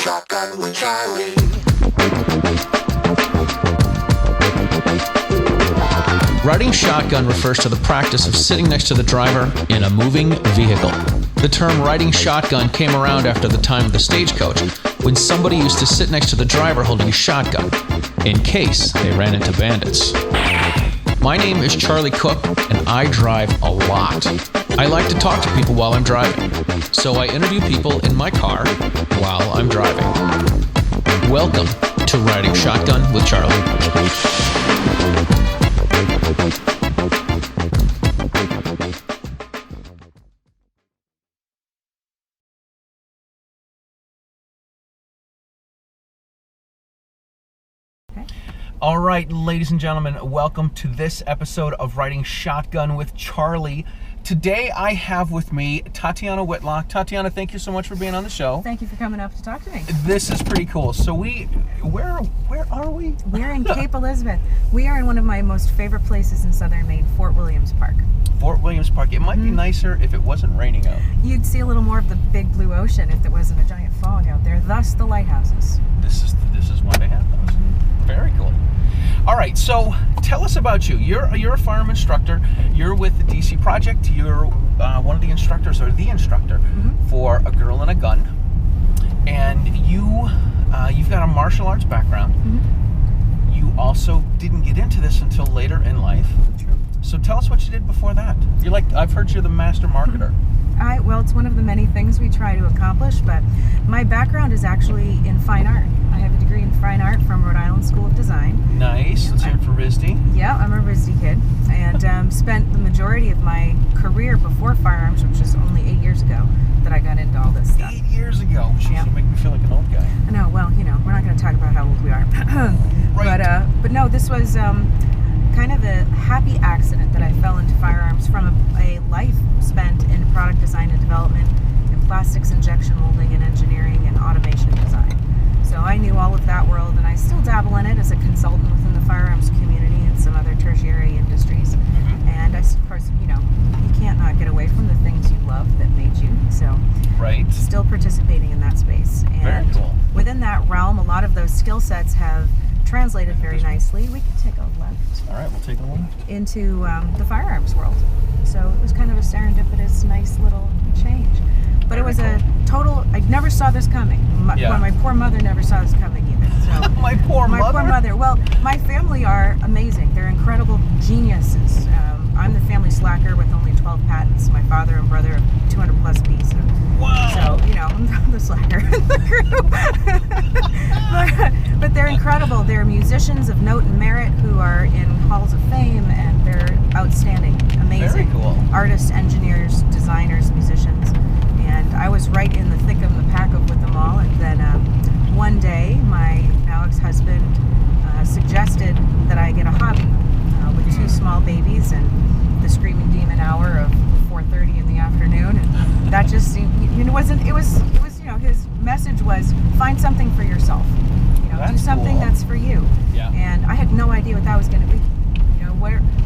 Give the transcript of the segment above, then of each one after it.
Shotgun with Charlie. Riding shotgun refers to the practice of sitting next to the driver in a moving vehicle. The term riding shotgun came around after the time of the stagecoach, when somebody used to sit next to the driver holding a shotgun, in case they ran into bandits. My name is Charlie Cook, and I drive a lot. I like to talk to people while I'm driving, so I interview people in my car while I'm driving. Welcome to Riding Shotgun with Charlie. All right, ladies and gentlemen, welcome to this episode of Riding Shotgun with Charlie. Today I have with me Tatiana Whitlock. Tatiana, thank you so much for being on the show. Thank you for coming up to talk to me. This is pretty cool. So where are we? We're in Cape Elizabeth. We are in one of my most favorite places in southern Maine, Fort Williams Park. Fort Williams Park. It might be nicer if it wasn't raining out. You'd see a little more of the big blue ocean if there wasn't a giant fog out there, thus the lighthouses. This is why they have those. Very cool. All right, so tell us about you. You're a firearm instructor. You're with the DC Project. You're one of the instructors, or the instructor, for A Girl and a Gun. And you've got a martial arts background. You also didn't get into this until later in life. True. So tell us what you did before that. I've heard you're the master marketer. Well, it's one of the many things we try to accomplish, but my background is actually in fine art. I have a degree in fine art from Rhode Island School of Design. Nice. Let's hear it for RISD. Yeah, I'm a RISD kid, and spent the majority of my career before firearms, which was only 8 years ago, that I got into all this stuff. 8 years ago. Jeez, Yeah. You make me feel like an old guy. I know, well, we're not going to talk about how old we are. Right. But no, this was kind of a happy accident that I fell into firearms from a life spent in product design and development, in plastics injection molding and engineering and automation design. So I knew all of that world, and I still dabble in it as a consultant within the firearms community and some other tertiary industries. And of course, you can't not get away from the things you love that made you. So Right. still participating in that space. And Very cool. within that realm, a lot of those skill sets have translated very nicely. We can take a left. All right, we'll take a look. Into the firearms world. So it was kind of a serendipitous, nice little change. But it was a total, I never saw this coming. My poor mother never saw this coming either. So My poor mother? Well, my family are amazing. They're incredible geniuses. I'm the family slacker with only 12 patents. My father and brother have 200 plus pieces. Wow. So, I'm the slacker in the crew. but they're incredible. They're musicians of note and merit who are in halls of fame, and they're outstanding, amazing. Very cool. Artists, engineers, designers, musicians. And I was right in the thick of the pack with them all. And then one day, my now ex-husband suggested that I get a hobby with two small babies and the screaming demon hour of 4:30 in the afternoon. And that just seemed, his message was, find something for yourself. Do something cool. That's for you. Yeah. And I had no idea what that was going to be.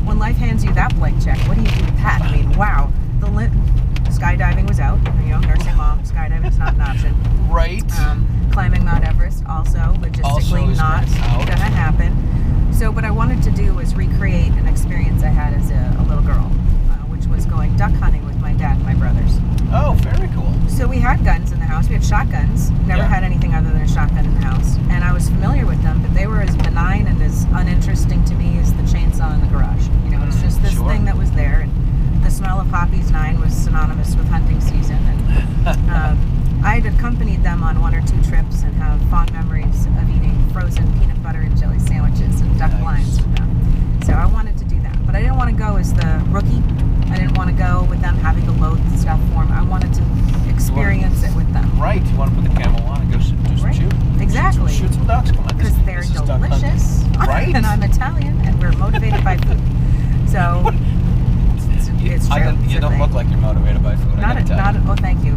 When life hands you that blank check, what do you do with that? I mean, wow. Skydiving was out. Nursing mom, skydiving's not an option. Right. Climbing Mount Everest also logistically not going to happen. So what I wanted to do was recreate an experience I had as a little girl, which was going duck hunting with my dad and my brothers. Oh, very cool. So we had guns in the house. We had shotguns. Never had anything other than a shotgun in the house. And I was familiar with them, but they were as benign and as uninteresting to me as the chainsaw in the garage. It's just this thing that was there. And the smell of Hoppy's 9 was synonymous with hunting season. And I had accompanied them on 1 or 2 trips and have fond memories of eating frozen peanut butter and jelly sandwiches and duck blinds with them. So I wanted to do that. But I didn't want to go as the rookie. I didn't want to go with them having to load the stuff for them. I wanted to experience it with them. Right. You want to put the camo on and go do some shooting. Exactly. Shoot some ducks. Come on. Because they're delicious. Right. And I'm Italian, and we're motivated by food. So it's true. You don't look like you're motivated by food. Oh, thank you.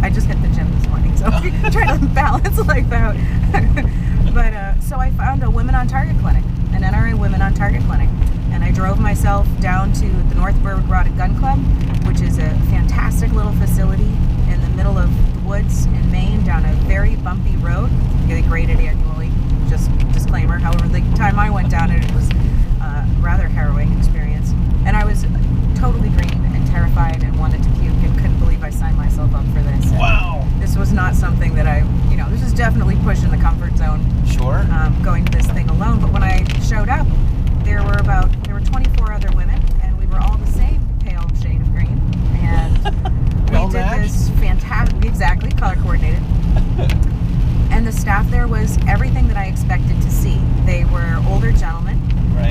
I just hit the gym this morning, so trying to balance like that. But so I found a Women On Target clinic, an NRA Women On Target clinic, and I drove myself down to the Northburg Rod and Gun Club, which is a fantastic little facility in the middle of the woods in Maine, down a very bumpy graded annually. Just disclaimer. However, the time I went down it was a rather harrowing experience. And I was totally green and terrified and wanted to puke and couldn't believe I signed myself up for this. Wow. This was not something that this is definitely pushing the comfort zone. Sure. Going to this thing alone. But when I showed up, there were 24 other women, and we were all the same pale shade of green. And we did this fantastic, exactly, color coordinated. And the staff there was everything that I expected to see. They were older gentlemen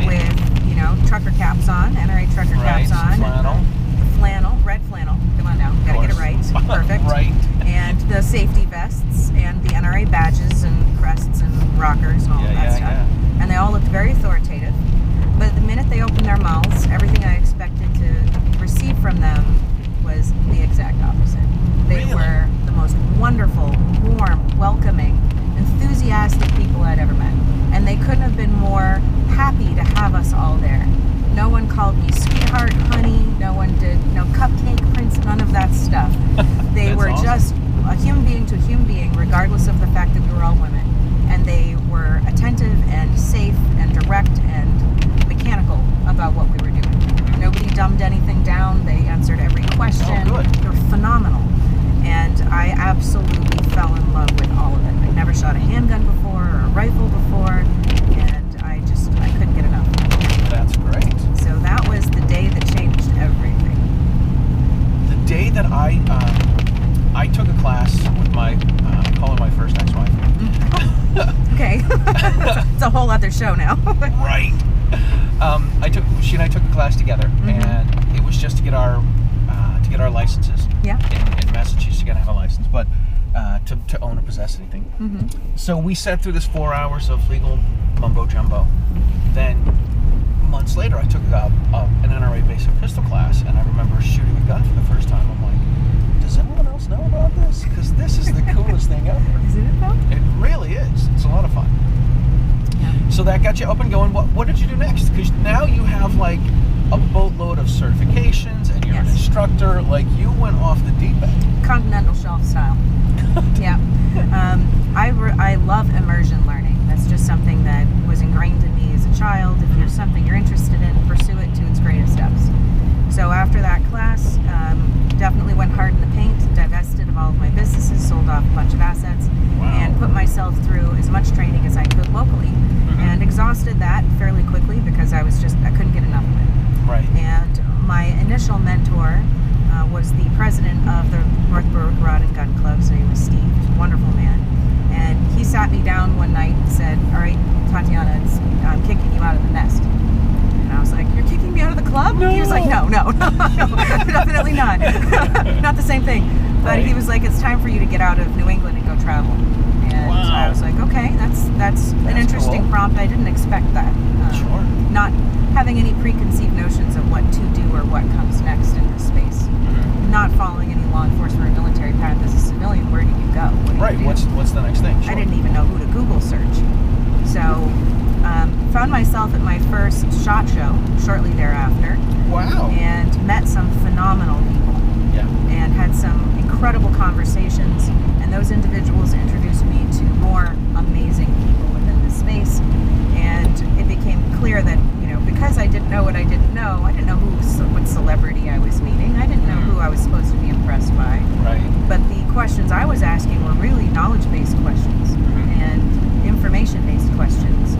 with, trucker caps on, NRA trucker caps on. Flannel, red flannel. Come on now, gotta get it right. Perfect. Right. And the safety vests and the NRA badges and crests and rockers and all of that stuff. Yeah. And they all looked very authoritative. But the minute they opened their mouths, everything I expected to receive from them was the exact opposite. They were the most wonderful, warm, welcoming, enthusiastic people I'd ever met. And they couldn't have been more happy to have us all there. No one called me sweetheart, honey. No one did, cupcake prince, none of that stuff. They were awesome. Just a human being to a human being, regardless of the fact that we were all women. And they were attentive and safe and direct and mechanical about what we were doing. Nobody dumbed anything down. They answered every question. Oh, good. They were phenomenal. And I absolutely fell in love with all of it. I'd never shot a handgun before or a rifle before, and I couldn't get enough. That's great. So that was the day that changed everything. The day that I took a class with my, call her my first ex-wife. Okay. It's a whole other show now. Right. She and I took a class together, and it was just to get our licenses. Yeah. In Massachusetts, you gotta have a license, but to own or possess anything. So we sat through this 4 hours of legal mumbo jumbo. Then months later, I took an NRA basic pistol class, and I remember shooting a gun for the first time. I'm like, does anyone else know about this? Because this is the coolest thing ever. Isn't it though? It really is. It's a lot of fun. Yeah. So that got you up and going. What did you do next? Because now you have like a boatload of certifications, and you're an instructor. Like, you went off the deep end. Continental shelf style. Yeah. I love immersion learning. That's just something that was ingrained in me as a child. If there's something you're interested in, pursue it to its greatest steps. So after that class, definitely went hard in the paint, divested of all of my businesses, sold off a bunch of assets, and put myself through as much training as I could locally, and exhausted that fairly quickly because I couldn't get enough of it. Right. And my initial mentor was the president of the North Berwick Rod and Gun Club. His name was Steve. He's a wonderful man. And he sat me down one night and said, all right, Tatyana, I'm kicking you out of the nest. And I was like, you're kicking me out of the club? No. He was like, no, definitely not. Not the same thing. But he was like, it's time for you to get out of New England and go travel. And I was like, okay, that's an interesting cool. prompt. I didn't expect that. Sure. Not having any preconceived notions of what to do or what comes next in this space. Not following any law enforcement or military path as a civilian. Where do you go? What do you do? What's the next thing? Sure. I didn't even know who to Google search. So found myself at my first SHOT show shortly thereafter. Wow. And met some phenomenal people. Yeah. And had some incredible conversations. And those individuals introduced me to more amazing people within this space. And it became clear that, because I didn't know what I didn't know what celebrity I was meeting. I didn't know who I was supposed to be impressed by. Right. But the questions I was asking were really knowledge-based questions and information-based questions,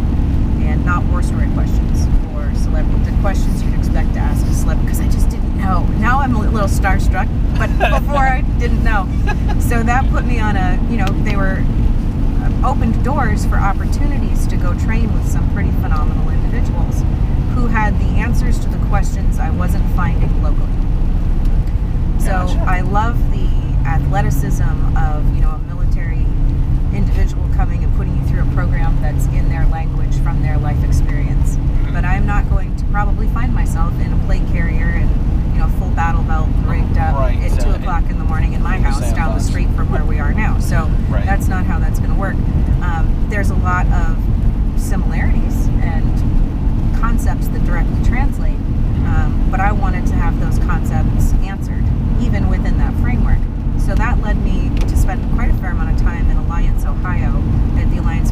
and not war story questions or celebrity. The questions you'd expect to ask a celebrity, because I just didn't know. Now I'm a little starstruck, but before I didn't know. So that put me on they were opened doors for opportunities to go train with some pretty phenomenal individuals who had the answers to the questions I wasn't finding locally. So Gotcha. I love the athleticism of, a military individual coming and putting you through a program that's in their language from their life experience. But I'm not going to probably find myself in a plate carrier and, full battle belt rigged up at 2 o'clock in the morning in my house down the street from where we are now. So that's not how that's going to work. There's a lot of similarities and concepts that directly translate, but I wanted to have those concepts answered, even within that framework. So that led me to spend quite a fair amount of time in Alliance, Ohio, at the Alliance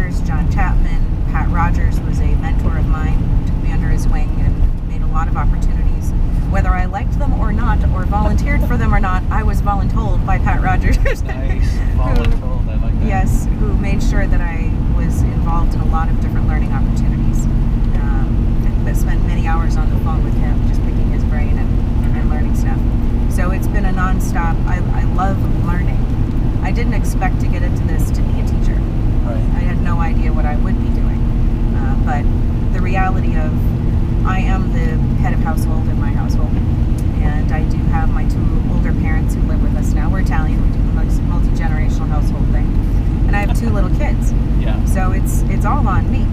instructors, John Chapman, Pat Rogers was a mentor of mine, took me under his wing and made a lot of opportunities. Whether I liked them or not, or volunteered for them or not, I was voluntold by Pat Rogers. Nice, voluntold, I like that. Yes, who made sure that I was involved in a lot of different learning opportunities. I spent many hours on the phone with him, just picking his brain and learning stuff. So it's been a non-stop. I love learning. I didn't expect to get into this to be a teacher. Right. I had no idea what I would be doing. But the reality of I am the head of household in my household, and I do have my two older parents who live with us now. We're Italian. We do a multi-generational household thing, and I have two little kids. Yeah. So it's all on me.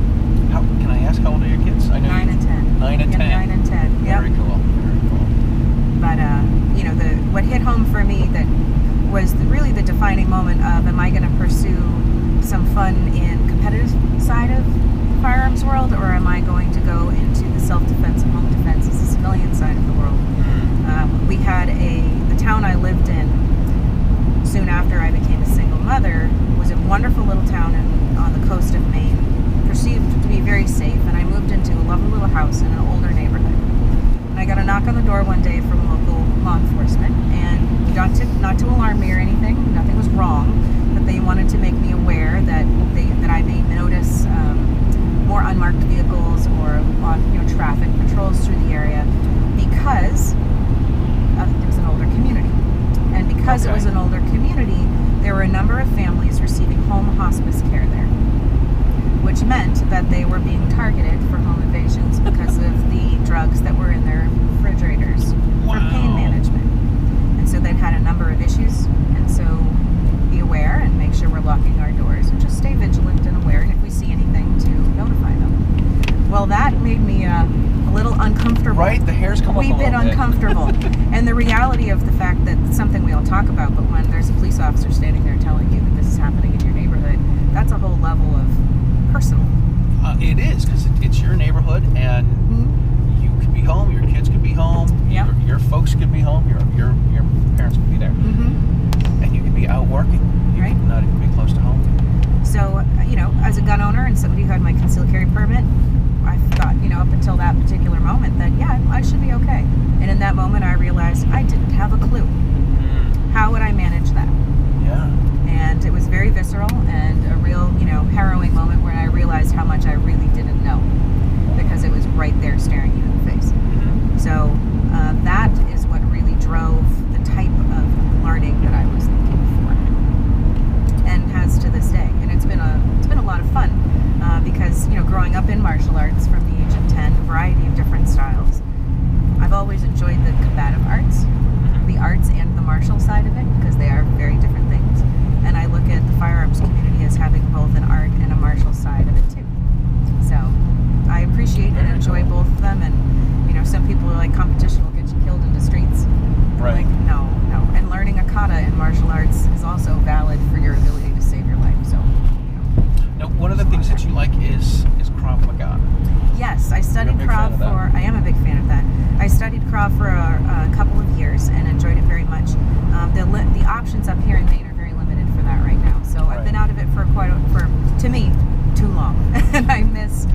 Can I ask how old are your kids? I know 9 and 10. 9 and 10. 9 and 10. Yep. Very cool. Very cool. But what hit home for me that was really the defining moment of, am I going to pursue some fun in competitive side of the firearms world, or am I going to go into the self-defense and home defense as a civilian side of the world? We had the town I lived in soon after I became a single mother was a wonderful little town on the coast of Maine, perceived to be very safe, and I moved into a lovely little house in an older neighborhood. And I got a knock on the door one day from local law enforcement, and not to alarm me or anything, nothing was wrong, but they wanted to make me aware that I may notice more unmarked vehicles or traffic patrols through the area because it was an older community. And because it was an older community, there were a number of families receiving home hospice care there, which meant that they were being targeted for home invasions because of the drugs that were in their refrigerators for pain management. And so they'd had a number of issues, and so be aware and make sure we're locking our doors and just stay vigilant and aware, and if we see anything, to notify them. Well, that made me a little uncomfortable. Right, the hairs come up a little bit. Wee bit uncomfortable. And the reality of the fact that it's something we all talk about, but when there's a police officer standing there telling you that this is happening in your neighborhood, that's a whole level of personal. It is, because it's your neighborhood, and you could be home, your kids could be home, your folks could be home, your parents could be there, and you could be out working. You could not even be close to home. So, as a gun owner and somebody who had my concealed carry permit, I thought, up until that particular moment that, I should be okay. And in that moment, I realized I didn't have a clue. How would I manage that? Yeah. And it was very visceral and a real, harrowing moment where I realized how much I really didn't know, because it was right there staring you in the face. So that is what really drove the type of learning that I was looking for, and has to this day. And it's been a lot of fun because growing up in martial arts from the age of 10, a variety of different styles. I've always enjoyed the combative arts, the arts and the martial side of it, because they are very different things. And I look at the firearms community as having both an art and a martial side of it too. So I appreciate and enjoy both of them. And some people are like, competition will get you killed in the streets. Right. Like, no. And learning a kata in martial arts is also valid for your ability to save your life. So. Now, one of the things that you like is Krav Maga. Yes, I studied Krav I am a big fan of that. I studied Krav for a couple of years and enjoyed it very much. The options up here in Maine are very limited for that right now. So I've been out of it for to me, too long. And I miss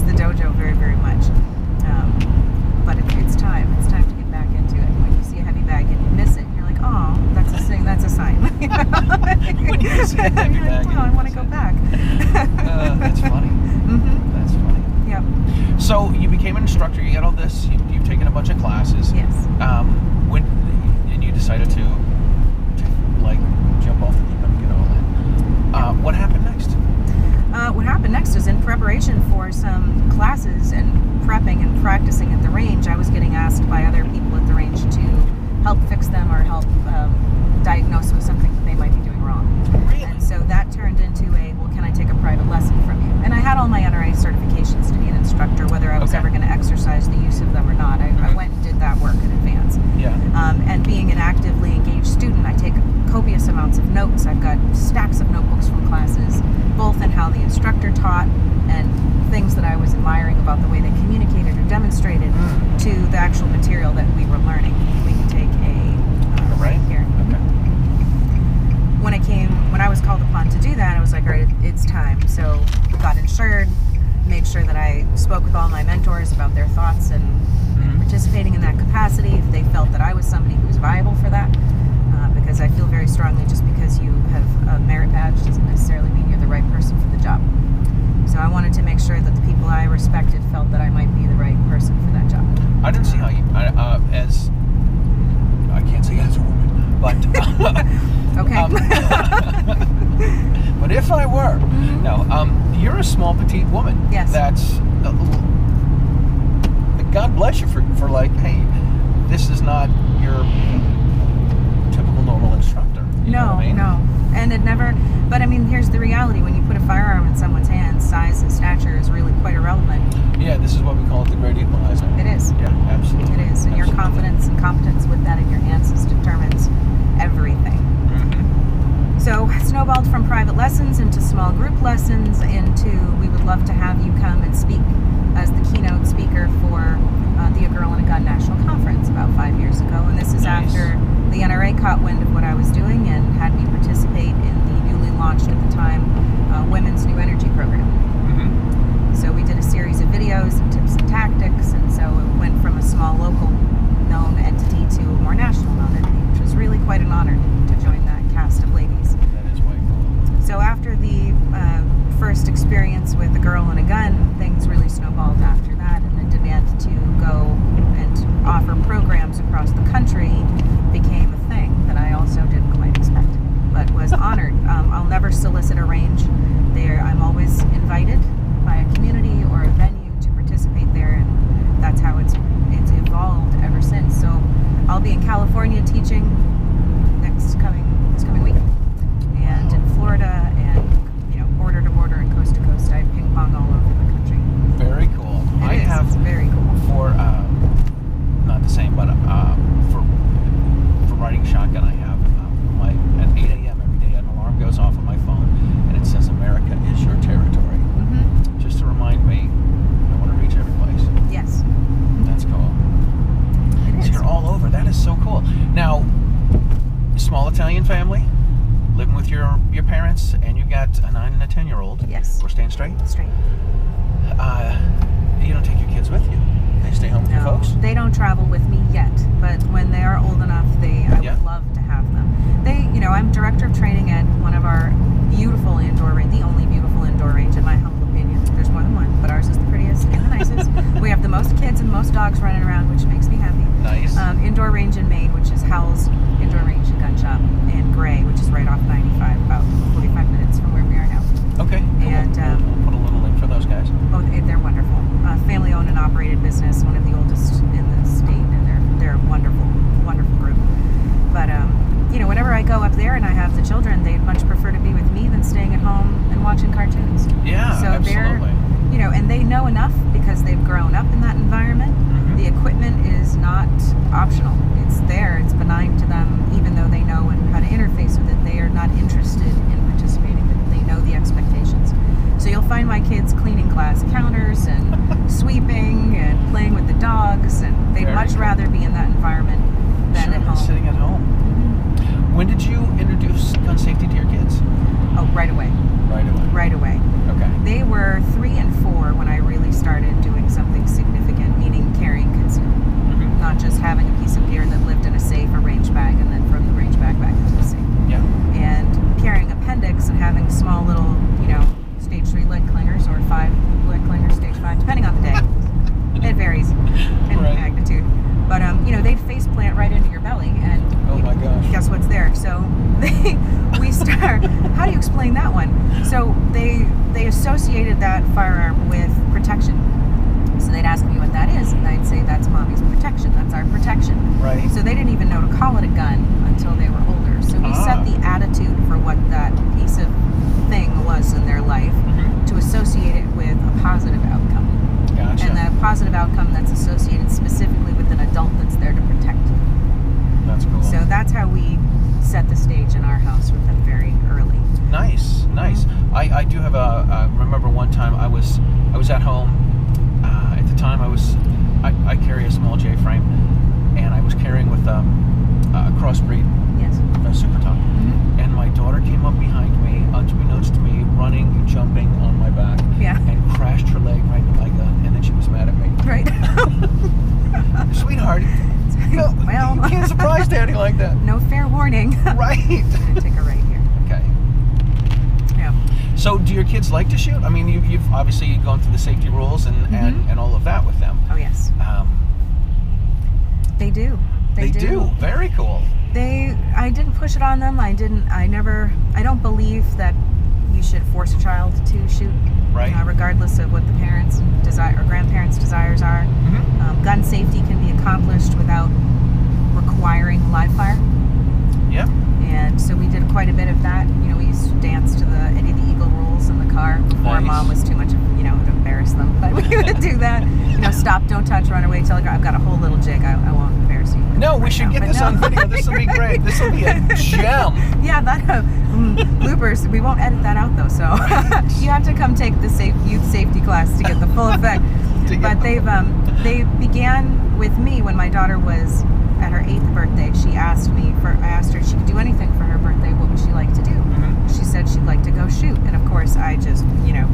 the dojo very, very much. But it's time. It's time to get back into it. When you see a heavy bag and you miss it, you're like, oh, that's a sign. That's a sign. When you see a heavy bag, oh, I want to go back. That's funny. That's funny. Yep. So you became an instructor. You got all this. You've taken a bunch of classes. Yes. And you decided to jump off the deep end and get all in. What happened next? What happened next is, in preparation for some classes and prepping and practicing at the range, I was getting asked by other people at the range to help fix them or help diagnose with something that they might be doing wrong. Really? And so that turned into can I take a private lesson from you? And I had all my NRA certifications to be an instructor, whether I was ever going to exercise the use of them or not. I went and did that work in advance. Yeah. And being an actively engaged student, I take copious amounts of notes. I've got stacks of notebooks from classes, both in how the instructor taught and things that I was admiring about the way they communicated or demonstrated to the actual material that we were learning. We can take a right here. when I was called upon to do that, I was like, all right, it's time. So got insured, made sure that I spoke with all my mentors about their thoughts and participating in that capacity, if they felt that I was somebody who was viable for that. Because I feel very strongly just because you have a merit badge doesn't necessarily mean you're the right person for the job. So I wanted to make sure that the people I respected felt that I might be the right person for that job. I didn't see how you, as, I can't say as a woman, but... Okay. But if I were, no, you're a small, petite woman. Yes. That's, God bless you for like, hey, this is not your typical normal instructor. You know what I mean? No. And it never, but I mean, here's the reality. When you put a firearm in someone's hands, size and stature is really quite irrelevant. Yeah, this is what we call it the great equalizer. It is. Yeah, absolutely. It is. And your confidence and competence with that in your hands determines everything. So snowballed from private lessons into small group lessons into we would love to have you come and speak as the keynote speaker for the A Girl and a Gun National Conference about 5 years ago. And this is after the NRA caught wind of what I was doing and had me participate in the newly launched at the time Women's New Energy Program. So we did a series of videos and tips and tactics, and so it went from a small local known entity to a more national known entity, which was really quite an honor to join that cast of ladies. That is way cool. So after the first experience with A Girl and a Gun, things really snowballed after that, and the demand to go and offer programs across the country became a thing that I also didn't quite expect, but was honored. I'll never solicit a range there. I'm always invited by a community or a venue to participate there, and that's how it's evolved ever since. So I'll be in California teaching this coming week, and in Florida, and border to border and coast to coast. I ping pong all over the country. Very cool. It's very cool. For not the same, but for riding shotgun, I have at 8 a.m. every day an alarm goes off on my phone and it says America is your territory. Just to remind me I want to reach every place. Yes. That's cool. It is. So you're all over. That is so cool. Now, small Italian family, living with your parents, and you got a 9 and a 10-year-old. Yes. We're staying straight. Straight. You don't take your kids with you. They stay home with your folks. They don't travel with me yet, but when they are old enough, I would love to have them. I'm director of training at one of our beautiful indoor range, the only beautiful indoor range in my humble opinion. There's more than one, but ours is the prettiest and the nicest. We have the most kids and the most dogs running around, which makes me happy. Nice. Indoor range in Maine, which is Howell's Indoor Range and Gun Shop, and Gray, which is right off 95, about 45 minutes from where we are now. Okay. Cool. And we'll put a little link for those guys. Oh, they're wonderful. Family-owned and operated business, one of the oldest in the state, and they're a wonderful, wonderful group. But whenever I go up there and I have the children, they'd much prefer to be with me than staying at home and watching cartoons. Yeah, so absolutely. And they know enough because they've grown up in that environment. The equipment is not optional. It's there. It's benign to them, even though they know how to interface with it. They are not interested in participating with it. They know the expectations. So you'll find my kids cleaning class counters and sweeping and playing with the dogs, and they'd much rather be in that environment than at home. Sitting at home. When did you introduce gun safety to your kids? Oh, right away. Right away. Okay. They were 3 and 4 when I really started doing something significant, meaning carrying concealed. Not just having a piece of gear that lived in a safe or range bag and then from the range bag back into the safe. Yeah. And carrying appendix and having small little, stage 3 lead clingers or 5 lead clingers, stage 5, depending on the day. It varies in magnitude. But, they'd face plant right into your belly, and oh my gosh, guess what's there? So we start, how do you explain that one? So they associated that firearm with protection. So they'd ask me what that is, and I'd say that's mommy's protection. That's our protection. Right. So they didn't even know to call it a gun until they were older. So we set the attitude for what that piece of thing was in their life to associate it with a positive outcome. Gotcha. And that positive outcome that's associated specifically with an adult that's there to protect. That's cool. So that's how we set the stage in our house with them very early. Nice. I do have remember one time I was at home. At the time I carry a small J-frame, and I was carrying with a crossbreed super top. And my daughter came up behind me, unbeknownst to me, running, jumping on my back, and crashed her leg right in my gun, and then she was mad at me. Right. Sweetheart, no, well, you can't surprise Daddy like that. No fair warning. Right. I'm gonna take a right here. Okay. Yeah. So, do your kids like to shoot? I mean, you've obviously gone through the safety rules and all of that with them. Oh yes. They do. They do. Very cool. I didn't push it on them. I don't believe that you should force a child to shoot, right? Regardless of what the parents' desire or grandparents' desires are. Gun safety can be accomplished without requiring live fire. Yep. And so we did quite a bit of that. You know, we used to dance to the Eddie the Eagle rules in the car before Mom was too much, to embarrass them. But we would do that. Stop, don't touch, run away, telegraph. I've got a whole little jig. I won't embarrass you. No, we should get this on video. This will be great. This will be a gem. Yeah, that bloopers. We won't edit that out though. So you have to come take the youth safety class to get the full effect. But they began with me when my daughter was at her 8th birthday. I asked her if she could do anything for her birthday. What would she like to do? She said she'd like to go shoot. And of course, I just,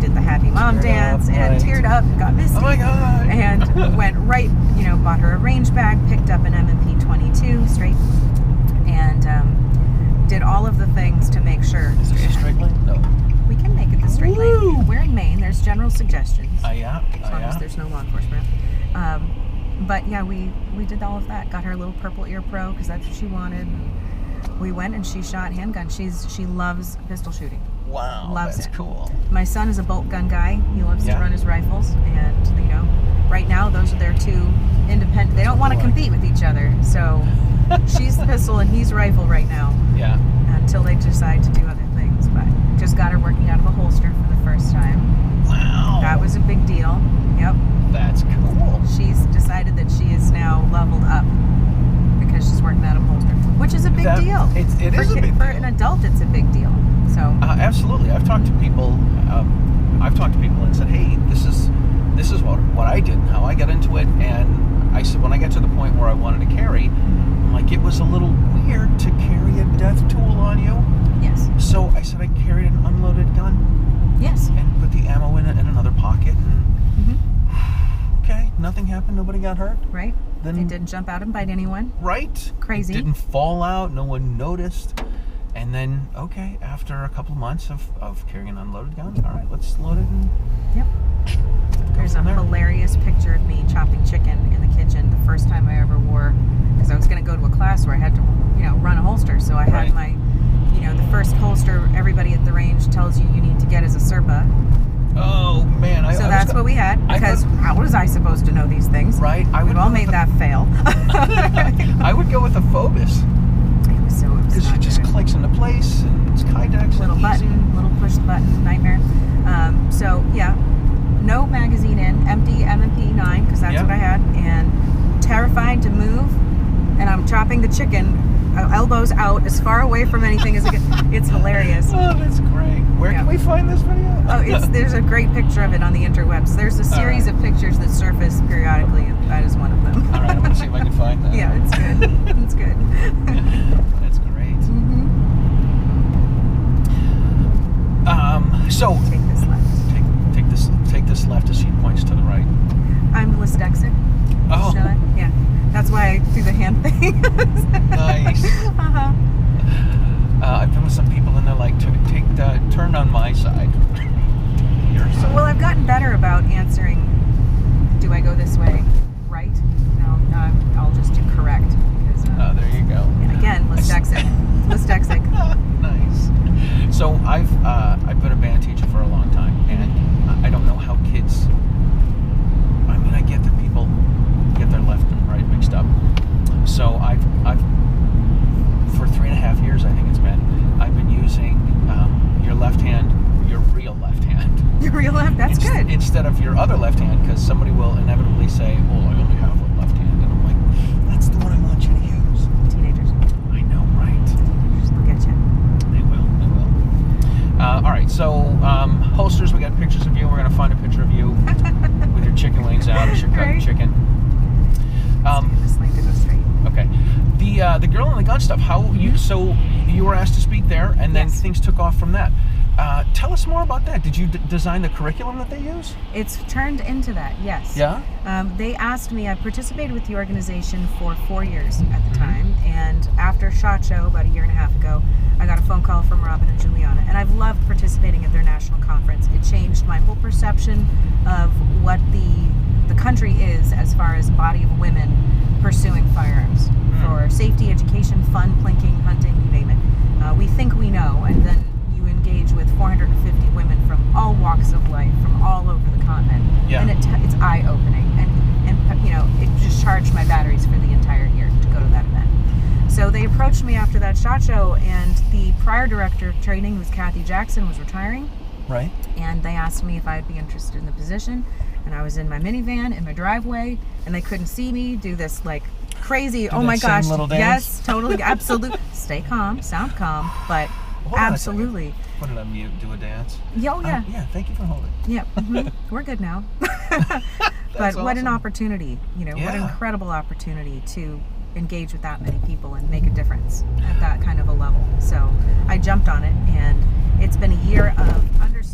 did the happy mom dance and teared up and got misty. Oh my God. And went right, bought her a range bag, picked up an M&P 22 straight, and did all of the things to make sure. Is this a straight lane? No. We can make it the straight lane. We're in Maine. There's general suggestions. Yeah. As long as there's no law enforcement. But yeah, we did all of that. Got her a little purple ear pro because that's what she wanted. We went and she shot handgun. She loves pistol shooting. Wow, loves that's it. Cool. My son is a bolt gun guy. He loves to run his rifles, and right now those are their two independent. They don't want to compete with each other. So she's pistol and he's rifle right now. Yeah. Until they decide to do other things. But just got her working out of a holster for the first time. Wow. That was a big deal. Yep. That's cool. She's decided that she is now leveled up because she's working out of a holster, which is a big deal. It is a big deal. For an adult, it's a big deal. So absolutely. I've talked to people. And said, "Hey, this is what I did, and how I got into it." And I said, when I got to the point where I wanted to carry, I'm like, it was a little weird to carry a death tool on you. Yes. So I said I carried an unloaded gun. Yes. And put the ammo in another pocket. And okay, nothing happened. Nobody got hurt. Right. Then it didn't jump out and bite anyone. Right. Crazy. It didn't fall out. No one noticed. And then, okay, after a couple of months of carrying an unloaded gun, all right, let's load it. Yep. There's a hilarious picture of me chopping chicken in the kitchen the first time I ever wore, because I was going to go to a class where I had to, run a holster. So I had my, the first holster everybody at the range tells you need to get is a Serpa. Oh, man. So that's what we had, because how was I supposed to know these things? Right. We've all made that fail. I would go with a Phobos. Because it just clicks into place and it's Kydex. Little button, little push button, nightmare. So yeah, no magazine in, empty M&P 9 because that's what I had, and terrified to move. And I'm chopping the chicken, elbows out, as far away from anything as I can. It's hilarious. Oh, that's great. Where can we find this video? There's a great picture of it on the interwebs. There's a series of pictures that surface periodically, and that is one of them. All right, I'm gonna see if I can find that. Yeah, it's good. It's good. That's great. So take this left. Take this left as she points to the right. I'm dyslexic. Oh. Yeah. That's why I do the hand thing. Nice. I've been with some people and they're like, turn on my side. Well, I've gotten better about answering, do I go this way? Right? No, I'll just do correct. Because, there you go. And again, dyslexic. Nice. So I've been a band teacher for a long time, and I don't know how kids. I mean, I get that people get their left and right mixed up. So I've for 3.5 years, I think it's been, I've been using your left hand, your real left hand. Your real left? That's good. Instead of your other left hand, because somebody will inevitably say, "Oh, I only have a left hand," and I'm like, "That's the one I want you to use." Teenagers. I know, right? Teenagers will get you. They will. All right, so holsters, we got pictures of you. We're going to find a picture of you with your chicken wings out as you're cutting chicken. Just like to go straight. the Girl and the Gun stuff, how you, so you were asked to speak there, and then things took off from that. Tell us more about that. Did you design the curriculum that they use? It's turned into that, yes. Yeah? They asked me, I participated with the organization for 4 years at the time, and after SHOT Show about a year and a half ago, I got a phone call from Robin and Juliana, and I've loved participating at their national conference. It changed my whole perception of what the country is as far as a body of women pursuing firearms for safety, education, fun, plinking, hunting, you name it. We think we know, and then you engage with 450 women from all walks of life, from all over the continent, and it's eye-opening, and you know, it just charged my batteries for the entire year to go to that event. So they approached me after that SHOT Show, and the prior director of training, was Kathy Jackson, was retiring. Right. And they asked me if I'd be interested in the position, and I was in my minivan in my driveway, and they couldn't see me do this like crazy, oh my gosh, yes, totally, absolutely, stay calm, sound calm, but absolutely. Put it on mute, do a dance. Yeah, yeah, thank you for holding. Yeah, we're good now. But what an opportunity, you know, what an incredible opportunity to engage with that many people and make a difference at that kind of a level. So I jumped on it, and it's been a year of,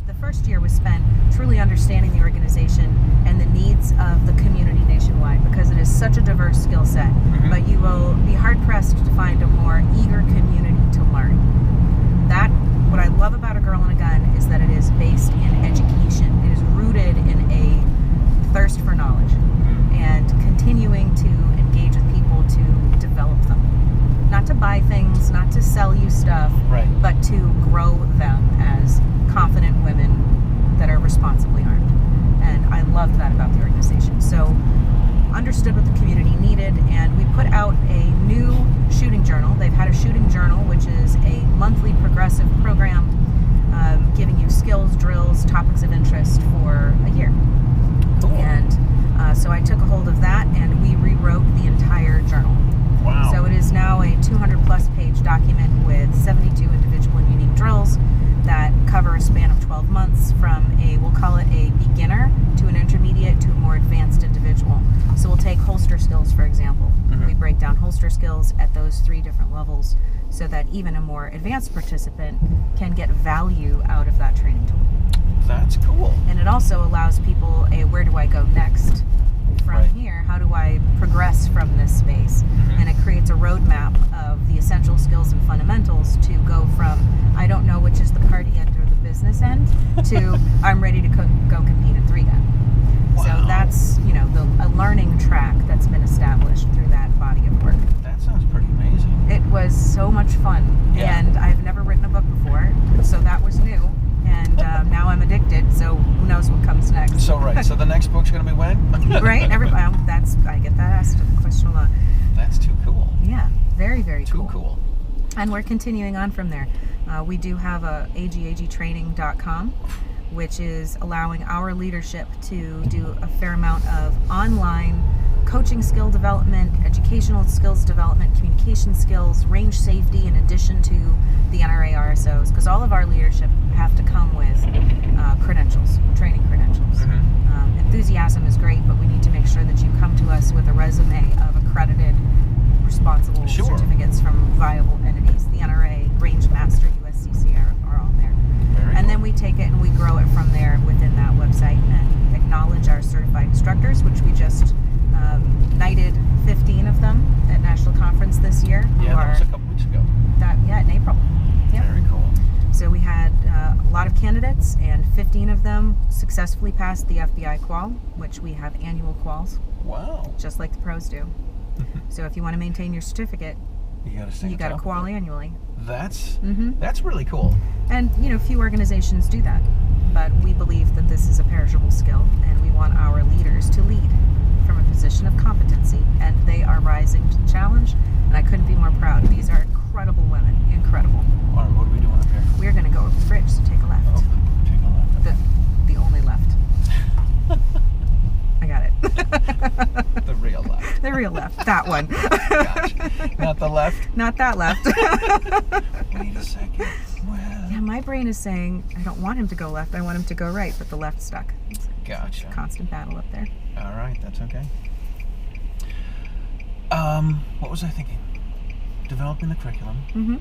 the first year was spent truly understanding the organization and the needs of the community nationwide, because it is such a diverse skill set, but you will be hard-pressed to find a more eager community to learn. What I love about A Girl and a Gun is that it is based in education. It is rooted in a thirst for knowledge and continuing to engage with people to develop them. Not to buy things, not to sell you stuff, but to grow them as confident women that are responsibly armed. And I loved that about the organization. So understood what the community needed, and we put out a new shooting journal. They've had a shooting journal, which is a monthly progressive program giving you skills, drills, topics of interest for a year. Cool. And so I took a hold of that, and we rewrote the entire journal. Wow. So it is now a 200-plus page document with 72 individual and unique drills that cover a span of 12 months, from we'll call it a beginner to an intermediate to a more advanced individual. So we'll take holster skills, for example. We break down holster skills at those 3 different levels so that even a more advanced participant can get value out of that training tool. That's cool. And it also allows people where do I go next? From here, how do I progress from this space? And it creates a roadmap of the essential skills and fundamentals to go from, I don't know which is the party end or the business end, to I'm ready to go compete in 3-gun. Wow. So that's, you know, a learning track that's been established through that body of work. That sounds pretty amazing. It was so much fun, and I've never written a book before, so that was new. And now I'm addicted, so who knows what comes next. So so the next book's going to be when? Right, I get that asked a question a lot. That's too cool. Yeah, very, very cool. Too cool. And we're continuing on from there. We do have a agagtraining.com, which is allowing our leadership to do a fair amount of online coaching skill development, educational skills development, communication skills, range safety, in addition to the NRA RSOs, because all of our leadership have to come with credentials, training credentials. Enthusiasm is great, but we need to make sure that you come to us with a resume of accredited, responsible certificates from viable entities. The NRA, Range Master, USCC are all there. And then we take it and we grow it from there within that website and acknowledge our certified instructors, which we just knighted 15 of them at National Conference this year. Yeah, that was a couple weeks ago. In April. Yep. Very cool. So we had a lot of candidates, and 15 of them successfully passed the FBI qual, which we have annual quals. Wow. Just like the pros do. So if you want to maintain your certificate, you got to qual annually. That's really cool. And you know, few organizations do that, but we believe that this is a perishable skill, and we want our leaders to lead from a position of competency, and they are rising to the challenge, and I couldn't be more proud. These are incredible women, incredible. What are we doing up here? We're going to go over the bridge, so take a left. Oh, take a left. Okay. The only left. I got it. The real left. The real left. That one. Gotcha. Not the left? Not that left. Wait a second. Well. Yeah, my brain is saying I don't want him to go left. I want him to go right, but the left's stuck. Gotcha. It's a constant battle up there. All right, that's okay. What was I thinking? developing the curriculum. Mm-hmm.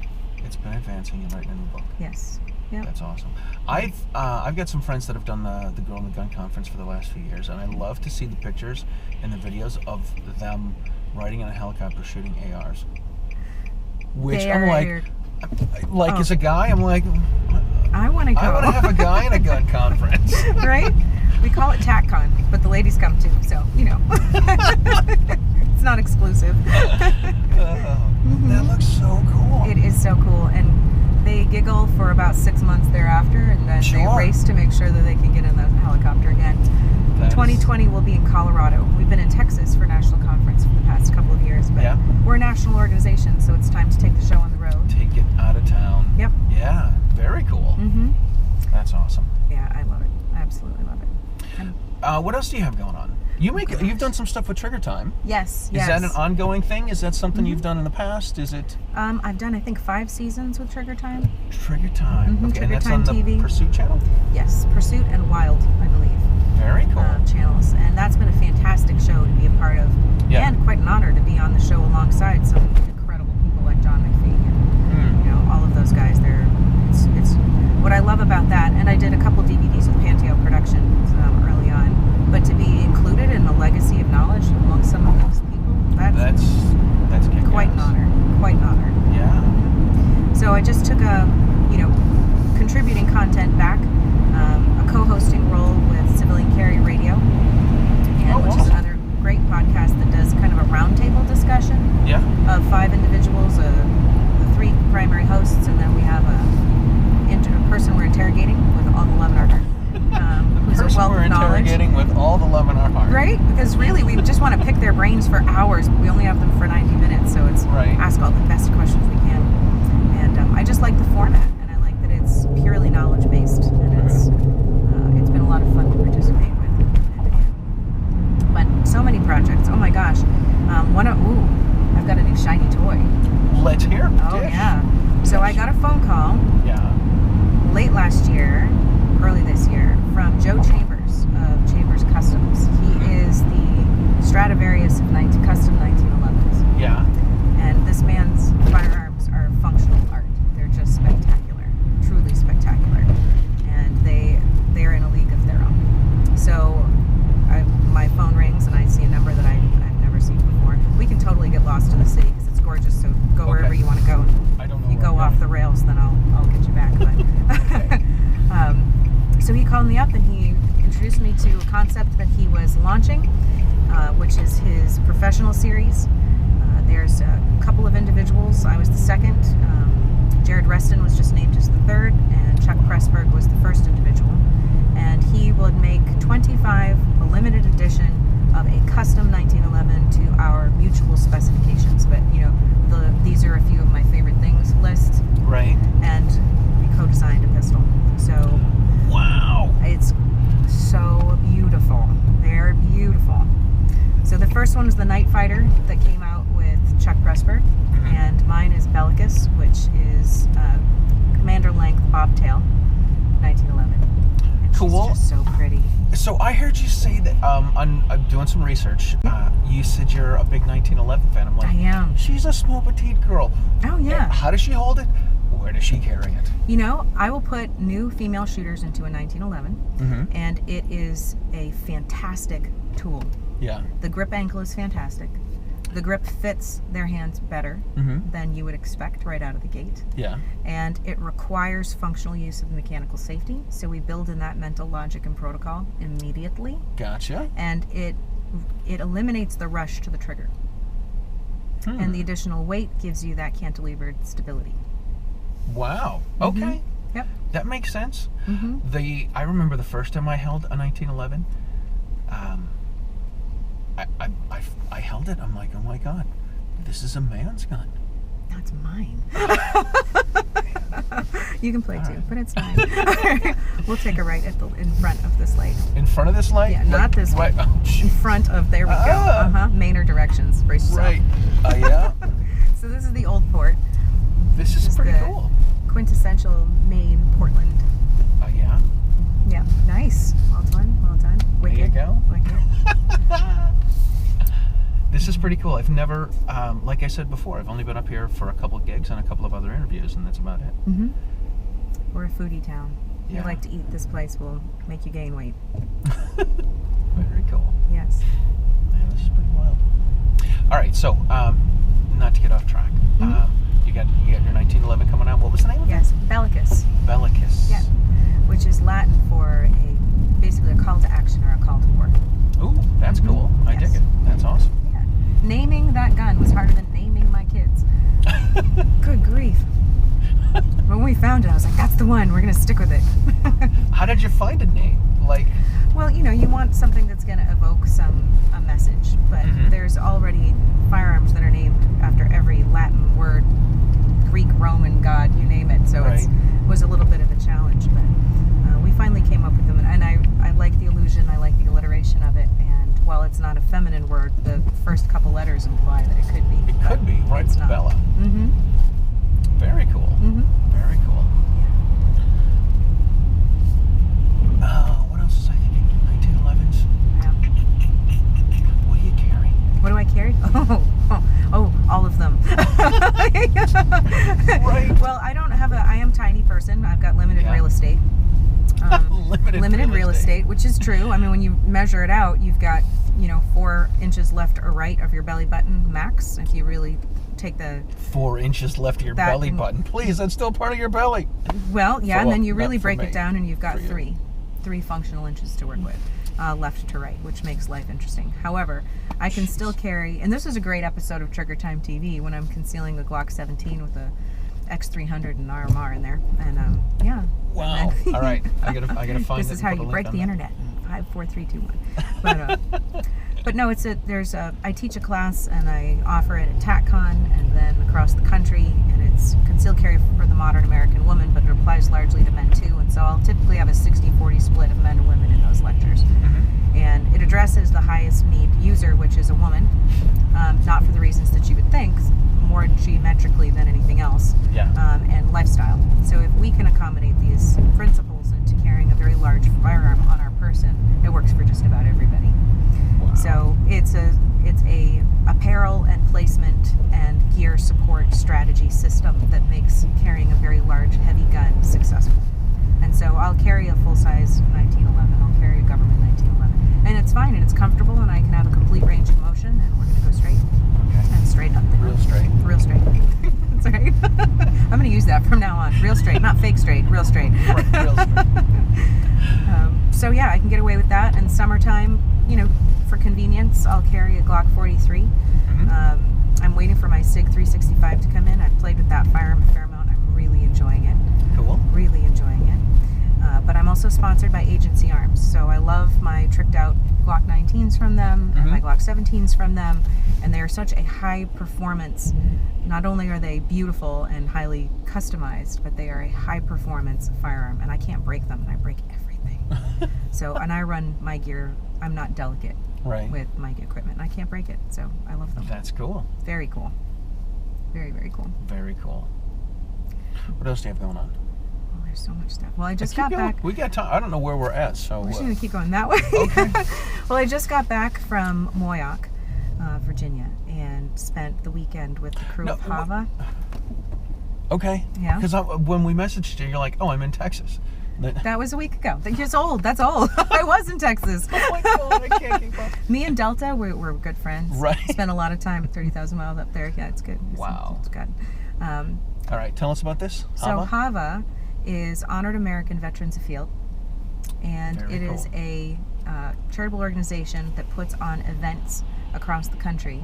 It's been advancing. You're writing a new book. Yes. Yep. That's awesome. I've got some friends that have done the Girl in the Gun conference for the last few years, and I love to see the pictures and the videos of them riding in a helicopter shooting ARs. Which I'm like, as a guy, I'm like, I want to go. I want to have a guy in a gun conference. Right? We call it TACCon, but the ladies come too, so, you know. It's not exclusive. That looks so cool. It is so cool, and they giggle for about 6 months thereafter, and then they race to make sure that they can get in the helicopter again. 2020 will be in Colorado. We've been in Texas for national conference for the past couple of years, but we're a national organization, so it's time to take the show on the road. Take it out of town. Yep. Yeah, very cool. Mm-hmm. That's awesome. Yeah, I love it. I absolutely love it. What else do you have going on? You've done some stuff with TriggerTime. Yes. Is that an ongoing thing? Is that something you've done in the past? Is it? I've done, I think, 5 seasons with TriggerTime. TriggerTime. Okay, and that's on TriggerTime TV. The Pursuit channel? Yes, Pursuit and Wild, I believe. Very cool. Channels, and that's been a fantastic show to be a part of, and quite an honor to be on the show alongside some incredible people like John McPhee and you know, all of those guys. It's what I love about that, and I did a couple DVDs with Panteo Productions early on, but to be included in the legacy of knowledge amongst some of those people, that's quite an honor. Quite an honor. Yeah. So I just took contributing content back, a co-hosting role with Civilian Carry Radio, which is another great podcast that does kind of a roundtable discussion of 5 individuals, the 3 primary hosts, and then we have a person we're interrogating with all the love in our heart. Who's a wealth of knowledge. Interrogating with all the love in our heart. Right? Because really, we just want to pick their brains for hours, but we only have them for 90 minutes, so it's ask all the best questions we can. And I just like the format, and I like that it's purely knowledge-based, and it's been a lot of fun to participate with. But so many projects. Oh my gosh. I've got a new shiny toy. Let's hear. Oh, yeah. So I got a phone call late last year, early this year, from Joe Chambers of Chambers Customs. He is the Stradivarius of custom 1911s. Yeah. And this man's firearms are functional art. They're just spectacular, truly spectacular. And they're in a league of their own. So my phone rings and I see a number that I've never seen before. We can totally get lost in the city because it's gorgeous, so go wherever you want to go. I don't know. If you go off the rails, then I'll get you back. But so he called me up and he introduced me to a concept that he was launching, which is his professional series. There's a couple of individuals. I was the second. Jared Reston was just named as the third, and Chuck Pressburg was the first individual. And he would make 25, a limited edition of a custom 1911 to our mutual specifications. But these are a few of my favorite things list. Right. And we co-designed a pistol. So wow, it's so beautiful. They're beautiful. So the first one is the Night Fighter that came out with Chuck Pressburg, and mine is Bellicus, which is commander length bobtail 1911. And cool. She's just so pretty. So I heard you say that I'm doing some research. You said you're a big 1911 fan. I'm like, I am. She's a small petite girl. Oh yeah. And how does she hold it? Where does she carry it? I will put new female shooters into a 1911, and it is a fantastic tool. Yeah. The grip angle is fantastic. The grip fits their hands better than you would expect right out of the gate. Yeah. And it requires functional use of mechanical safety, so we build in that mental logic and protocol immediately. Gotcha. And it eliminates the rush to the trigger. And the additional weight gives you that cantilevered stability. Wow. Okay. Yep. That makes sense. I remember the first time I held a 1911. I held it. I'm like, oh my God, this is a man's gun. That's mine. You can play too, but it's fine. We'll take a right in front of this light. In front of this light? Yeah, not this light. In front of, there we go. Mainer directions. Brace yourself. Right. Yeah. So this is the old port. This is pretty cool. Quintessential Maine Portland. Yeah. Yeah. Nice. Well done. Well done. Wicked. There you go. Wicked. This is pretty cool. I've never, like I said before, I've only been up here for a couple of gigs and a couple of other interviews, and that's about it. Mm-hmm. We're a foodie town. If Yeah. you like to eat, this place will make you gain weight. Very cool. Yes. Man, this is pretty wild. All right, so not to get off track, you got your 1911 coming out. What was the name of it? Yes, bellicus. Bellicus. Yeah, which is Latin for basically a call to action or a call to war. Ooh, that's cool. I dig it. That's awesome. Yeah. Naming that gun was harder than naming my kids. Good grief. When we found it, I was like, that's the one. We're going to stick with it. How did you find a name? Like, well, you want something that's going to evoke a message, but there's already firearms that are named after every Latin word, Greek, Roman, God, you name it. So Right. it was a little bit of a challenge, but we finally came up with them. And I like the illusion, I like the alliteration of it. And while it's not a feminine word, the first couple letters imply that it could be. it could be, right? It's not. Bella. Mm-hmm. Very cool. Mm-hmm. Very cool. What else was I thinking? 1911s. Yeah. What do you carry? What do I carry? Oh, all of them. Right. Well, I am a tiny person. I've got limited real estate. Limited real estate, which is true. I mean, when you measure it out, you've got, 4 inches left or right of your belly button max. If you really take the 4 inches left of your belly button. Please, that's still part of your belly. Well, yeah, and then you really not for break me. it down and you've got For you. three functional inches to work with, left to right, which makes life interesting. However, I can still carry, and this is a great episode of TriggerTime TV when I'm concealing a Glock 17 with a X300 and RMR in there, and yeah. Wow. And All right, I gotta find it. this is how you break the internet. 5, 4, 3, 2, 1. But no, I teach a class and I offer it at TACCon and then across the country, and it's concealed carry for the modern American woman, but it applies largely to men too. And so I'll typically have a 60-40 split of men and women in those lectures. And it addresses the highest need user, which is a woman, not for the reasons that you would think, more geometrically than anything else, and lifestyle. So if we can accommodate these principles into carrying a very large firearm on our person, it works for just about everybody. Wow. So it's a apparel and placement and gear support strategy system that makes carrying a very large, heavy gun successful. And so I'll carry a full-size 1911. I'll carry a government 1911. And it's fine, and it's comfortable, and I can have a complete range of motion, and we're going to go straight. Okay. And straight up there. Real straight. Real straight. That's right. I'm going to use that from now on. Real straight, not fake straight, real straight. Right, real straight. So yeah, I can get away with that. And summertime, for convenience, I'll carry a Glock 43. I'm waiting for my SIG 365 to come in. I've played with that firearm a fair amount. I'm really enjoying it. Cool. Really enjoying it. But I'm also sponsored by Agency Arms. So I love my tricked out Glock 19s from them and my Glock 17s from them. And they are such a high performance. Not only are they beautiful and highly customized, but they are a high performance firearm. And I can't break them, and I break everything. And I run my gear. I'm not delicate with my equipment. I can't break it. So I love them. That's cool. Very cool. Very, very cool. Very cool. What else do you have going on? Oh, there's so much stuff. Well, I just Keep got going. back. We got time. I don't know where we're at, so... We're just going to keep going that way. Okay. Well, I just got back from Moyock, Virginia, and spent the weekend with the crew of Hava. Okay. Yeah. Because when we messaged you, you're like, oh, I'm in Texas. That was a week ago. It's old. That's old. I was in Texas. Oh my God, I can't keep up. Me and Delta, we're good friends. Right. Spent a lot of time at 30,000 miles up there. Yeah, it's good. Wow. It's good. All right, tell us about this. So Hava is Honored American Veterans Afield, and it is a charitable organization that puts on events across the country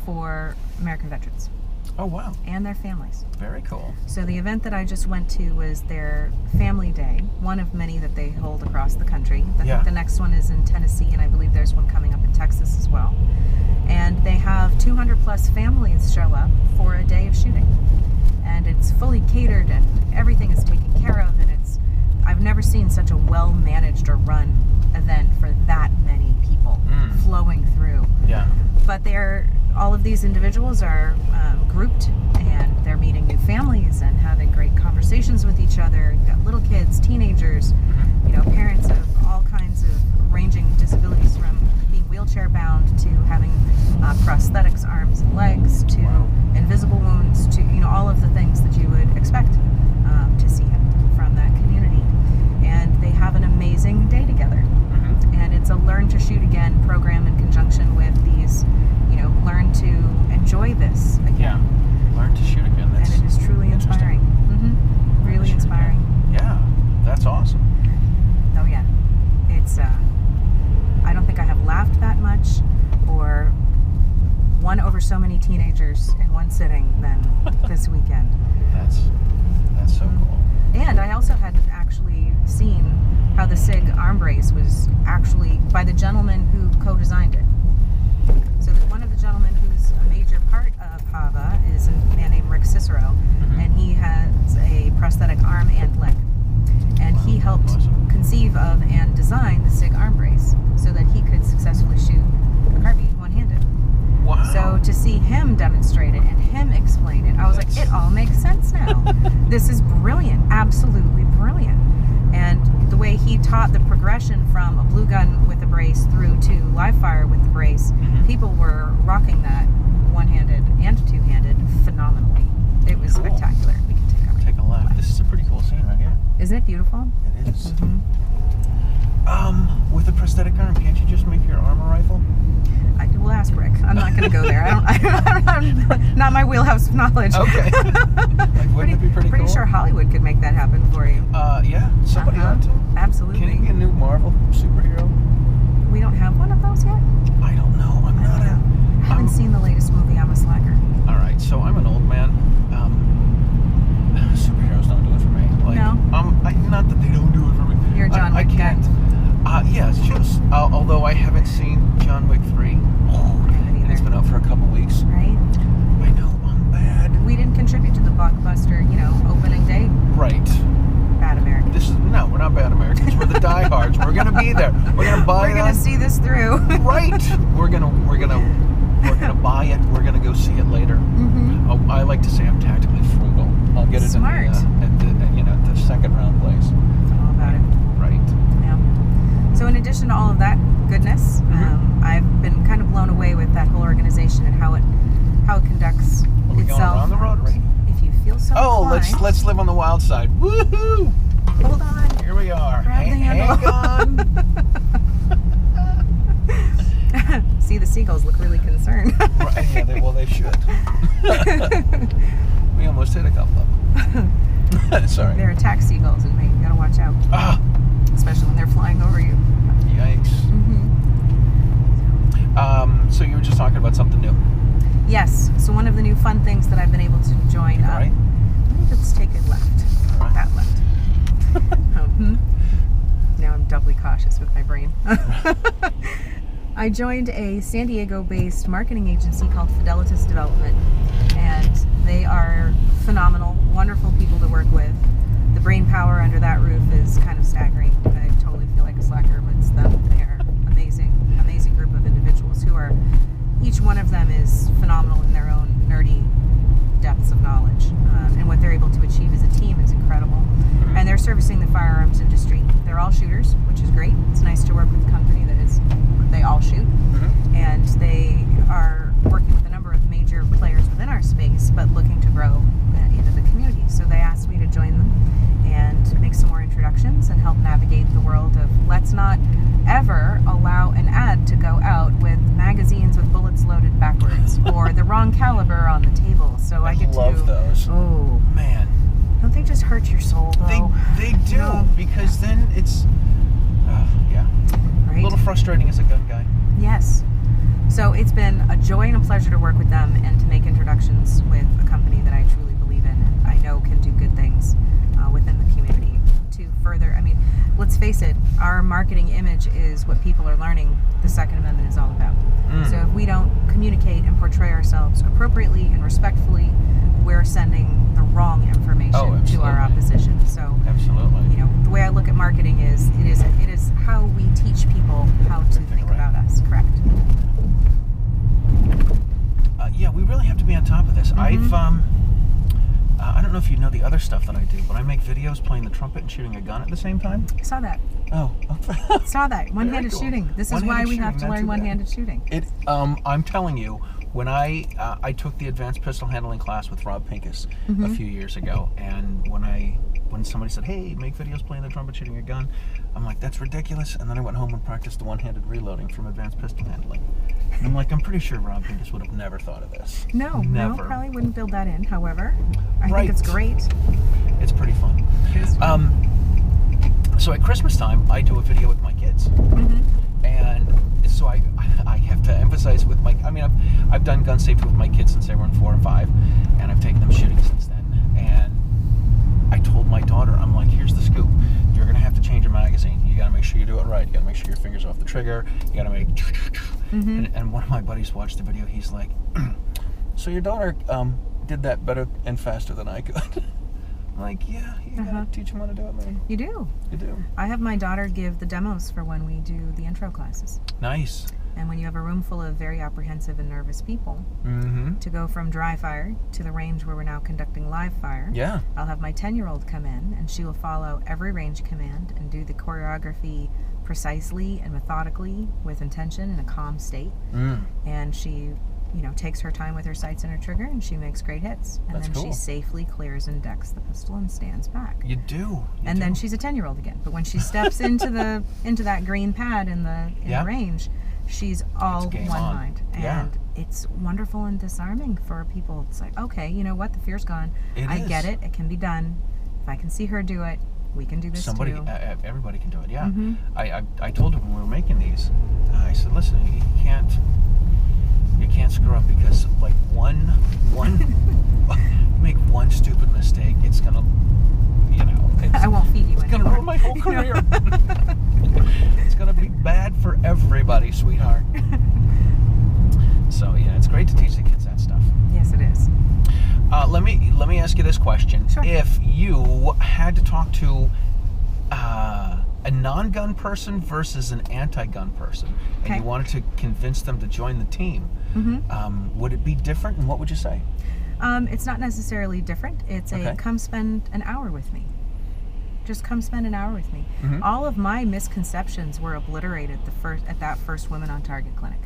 for American veterans. Oh, wow. And their families. Very cool. So the event that I just went to was their Family Day, one of many that they hold across the country. I think the next one is in Tennessee, and I believe there's one coming up in Texas as well. And they have 200 plus families show up for a day of shooting. And it's fully catered, and everything is taken care of, and I've never seen such a well-managed or run event for that many people flowing through. Yeah. But all of these individuals are grouped, and they're meeting new families and having great conversations with each other. You've got little kids, teenagers, parents of all kinds of ranging disabilities, from being wheelchair bound to having prosthetics Learn to Shoot Again program in conjunction with these, learn to enjoy this again. Yeah, learn to shoot again. And it is truly inspiring. Really inspiring. Yeah, that's awesome. Oh yeah, it's. I don't think I have laughed that much, or won over so many teenagers in one sitting than this weekend. That's so cool. And I also had actually seen how the SIG arm brace was actually by the gentleman who co-designed it. So that one of the gentlemen who's a major part of HAVA is a man named Rick Cicero, and he has a prosthetic arm and leg. And he helped conceive of and design the SIG arm brace so that he could successfully shoot a carbine one-handed. Wow. So to see him demonstrate it and him explain it, I was like, it all makes sense now. This is brilliant, absolutely brilliant. And the way he taught the progression from a blue gun with a brace through to live fire with the brace, people were rocking that one-handed and two-handed phenomenally. It was spectacular. We can take a left. This is a pretty cool scene right here. Isn't it beautiful? It is. With a prosthetic arm, can't you just make your arm a rifle? We'll ask Rick. I'm not going to go there. I'm not my wheelhouse of knowledge. Okay. Wouldn't it be pretty cool? Pretty sure Hollywood could make that happen for you. Yeah. Somebody ought to. Absolutely. Can he be a new Marvel superhero? We don't have one of those yet? I don't know. I haven't seen the latest movie. I'm a slacker. All right. So I'm an old man. Superheroes don't do it for me. No. Not that they don't do it for me. You're a John Wick guy. Yeah, just although I haven't seen John Wick 3, and it's been out for a couple weeks. Right. I know, I'm bad. We didn't contribute to the blockbuster, opening day. Right. Bad Americans. No, we're not bad Americans. We're the diehards. We're gonna be there. We're gonna buy it. We're gonna see this through. Right. We're gonna buy it. We're gonna go see it later. I like to say I'm tactically frugal. I'll get it Smart. at the second round place. All about it. Right. Yeah. So in addition to all of that goodness, I've been kind of blown away with that whole organization and how it conducts Are we itself. going around the rotary? If you feel so inclined. let's live on the wild side. Woohoo! Hold on. Here we are. Grab the handle. Hang on. See, the seagulls look really concerned. Right, yeah, they should. We almost hit a couple of them. Sorry. They're attack seagulls in Maine. You gotta watch out. Especially when they're flying over you. Yikes. So you were just talking about something new. Yes. So one of the new fun things that I've been able to join up. Right. Let's take it left. Right. That left. Now I'm doubly cautious with my brain. I joined a San Diego-based marketing agency called Fidelitas Development, and they are phenomenal, wonderful people to work with. The brain power under that roof is kind of staggering. I totally feel like a slacker, but it's them. They are amazing, amazing group of individuals who are, each one of them is phenomenal in their own nerdy depths of knowledge, and what they're able to achieve as a team is incredible. And they're servicing the firearms industry. They're all shooters, which is great. It's nice to work with a company that is, they all shoot. And they are working with a number of major players within our space, but looking to grow into the community. So they asked me to join them and make some more introductions and help navigate the world of let's not ever allow an ad to go out with magazines with bullets loaded backwards or the wrong caliber on the table. So I get love those. Oh man, don't they just hurt your soul though? They do, because then it's right? a little frustrating as a gun guy. Yes. So it's been a joy and a pleasure to work with them and to make introductions with a company that I truly believe in and I know can do good things within the community to further, let's face it, our marketing image is what people are learning the Second Amendment is all about. So if we don't communicate and portray ourselves appropriately and respectfully, we're sending the wrong information to our opposition. So absolutely. The way I look at marketing is it is how we teach people how to think about us, correct? Yeah, we really have to be on top of this. I don't know if you know the other stuff that I do, but I make videos playing the trumpet and shooting a gun at the same time. I saw that. Oh. Saw that. One-handed shooting. This is why we have to learn one-handed shooting. I'm telling you, when I took the advanced pistol handling class with Rob Pincus a few years ago, and when I when somebody said, hey, make videos playing the drum but shooting a gun, I'm like, that's ridiculous. And then I went home and practiced the one-handed reloading from advanced pistol handling. And I'm like, I'm pretty sure Rob Pincus would have never thought of this. No, probably wouldn't build that in. However, I Right. think it's great. It's pretty fun. It is fun. So at Christmas time, I do a video with my kids. And so I have to emphasize with I've done gun safety with my kids since they were in 4 and 5, and I've taken them shooting since then. And I told my daughter, I'm like, here's the scoop. You're going to have to change your magazine. You got to make sure you do it right. You got to make sure your finger's off the trigger. You got to make... And one of my buddies watched the video. He's like, so your daughter did that better and faster than I could. I'm like, yeah, you got to teach them how to do it, man. You do. You do. I have my daughter give the demos for when we do the intro classes. Nice. And when you have a room full of very apprehensive and nervous people, to go from dry fire to the range where we're now conducting live fire, I'll have my 10-year-old come in, and she will follow every range command and do the choreography precisely and methodically with intention in a calm state. And she, takes her time with her sights and her trigger, and she makes great hits. And That's then cool. She safely clears and decks the pistol and stands back. You do. Then she's a 10-year-old again. But when she steps into that green pad in the range, she's all one mind. And it's wonderful and disarming for people. It's like, okay, you know what? The fear's gone. I get it. It can be done. If I can see her do it, we can do this too. Everybody can do it, yeah. I told her when we were making these, I said, listen, you can't screw up because like one make one stupid mistake, it's gonna, I won't feed you it's gonna ruin my whole career. It's gonna be bad for everybody, sweetheart. So yeah, it's great to teach the kids that stuff. Yes, it is. Let me ask you this question. Sure. If you had to talk to a non-gun person versus an anti-gun person, and you wanted to convince them to join the team, would it be different, and what would you say? It's not necessarily different. It's come spend an hour with me. Just come spend an hour with me. All of my misconceptions were obliterated at that first Women on Target clinic.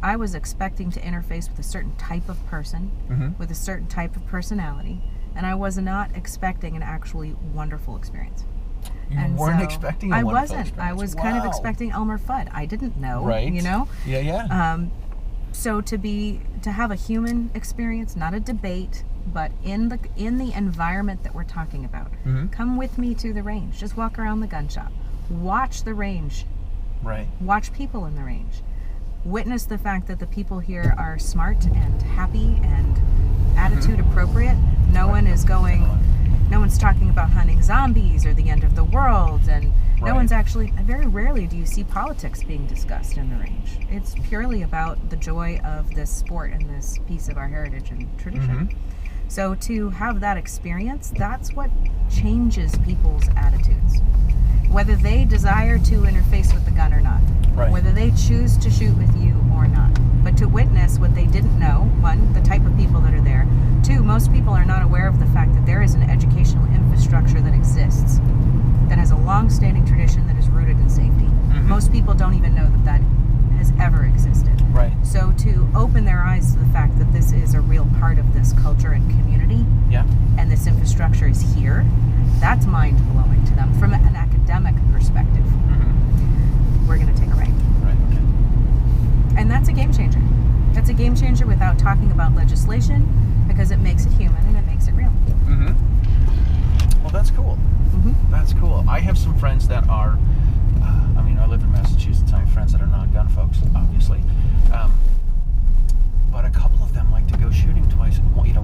I was expecting to interface with a certain type of person, with a certain type of personality, and I was not expecting an actually wonderful experience. You weren't expecting a wonderful experience? I was kind of expecting Elmer Fudd. I didn't know, Yeah. So to have a human experience, not a debate, but in the environment that we're talking about. Come with me to the range. Just walk around the gun shop. Watch the range. Right. Watch people in the range. Witness the fact that the people here are smart and happy and attitude appropriate. No one's talking about hunting zombies or the end of the world, and no one's actually, very rarely do you see politics being discussed in the range. It's purely about the joy of this sport and this piece of our heritage and tradition. So to have that experience, that's what changes people's attitudes. Whether they desire to interface with the gun or not, whether they choose to shoot with you or not. But to witness what they didn't know, one, the type of people that are there. Two, most people are not aware of the fact that there is an educational infrastructure that exists, that has a long-standing tradition that is rooted in safety. Most people don't even know that has ever existed. So to open their eyes to the fact that this is a real part of this culture and community, and this infrastructure is here, that's mind-blowing to them from an academic perspective. We're going to take a range. And that's a game changer. That's a game changer without talking about legislation, because it makes it human and it makes it real. Well, that's cool. That's cool. I have some friends that are, I live in Massachusetts. I have friends that are non-gun folks, obviously. But a couple of them like to go shooting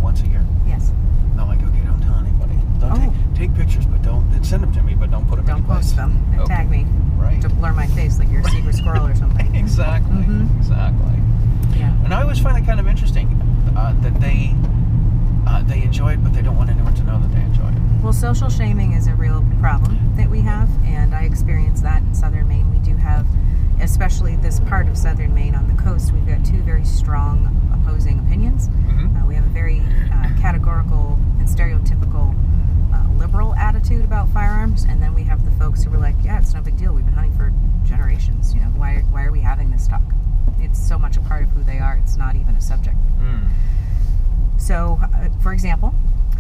once a year. Yes. And they're like, okay, don't tell anybody. Take pictures, but send them to me, but don't put them Don't post them and tag me. To blur my face like you're a secret squirrel or something. Exactly. Yeah. And I always find it kind of interesting that they enjoy it, but they don't want anyone to know that they enjoy it. Well, social shaming is a real problem that we have, and I experience that in southern Maine. We do have, especially this part of southern Maine on the coast, we've got two very strong opposing opinions. We have a very categorical and stereotypical liberal attitude about firearms, and then we have the folks who were like, yeah, it's no big deal, we've been hunting for generations, why are we having this talk? It's so much a part of who they are, it's not even a subject. So, for example,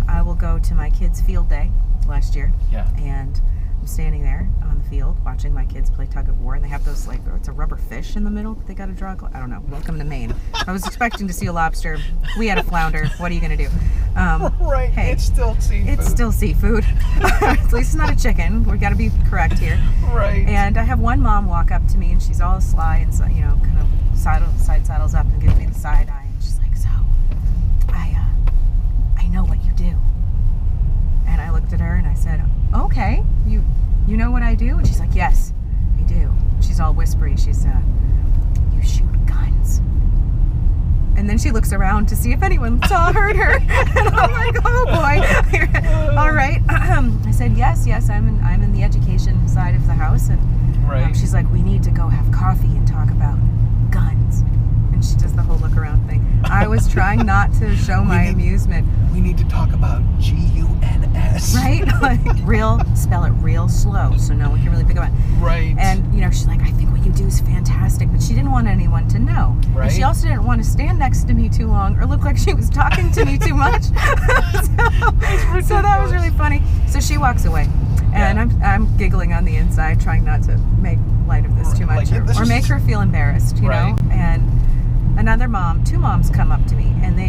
I will go to my kids' field day last year. Yeah. And I'm standing there on the field watching my kids play tug of war, and they have those, like, it's a rubber fish in the middle that they got to draw. I don't know. Welcome to Maine. I was expecting to see a lobster. We had a flounder. What are you going to do? Right. Hey, it's still seafood. It's still seafood. At least it's not a chicken. We got to be correct here. Right. And I have one mom walk up to me, and she's all sly and, you know, kind of side saddles up and gives me the side eye. And she's like, so, I know what you do. And I looked at her and I said, okay, you know what I do? And she's like, yes, I do. She's all whispery. She said, you shoot guns. And then she looks around to see if anyone heard her. And I'm like, oh boy. All right. I said, yes, I'm in the education side of the house. And right. She's like, we need to go have coffee and talk about guns. And she does the whole look around thing. I was trying not to show my amusement. We need to talk about G-U-N-S. Right? Like, spell it real slow so no one can really pick up on it. Right. And, you know, she's like, I think what you do is fantastic, but she didn't want anyone to know. Right. And she also didn't want to stand next to me too long or look like she was talking to me too much. so that was really funny. So she walks away. And Yeah. I'm giggling on the inside, trying not to make light of this too much, Like, or make her feel embarrassed, you know? And two moms come up to me, and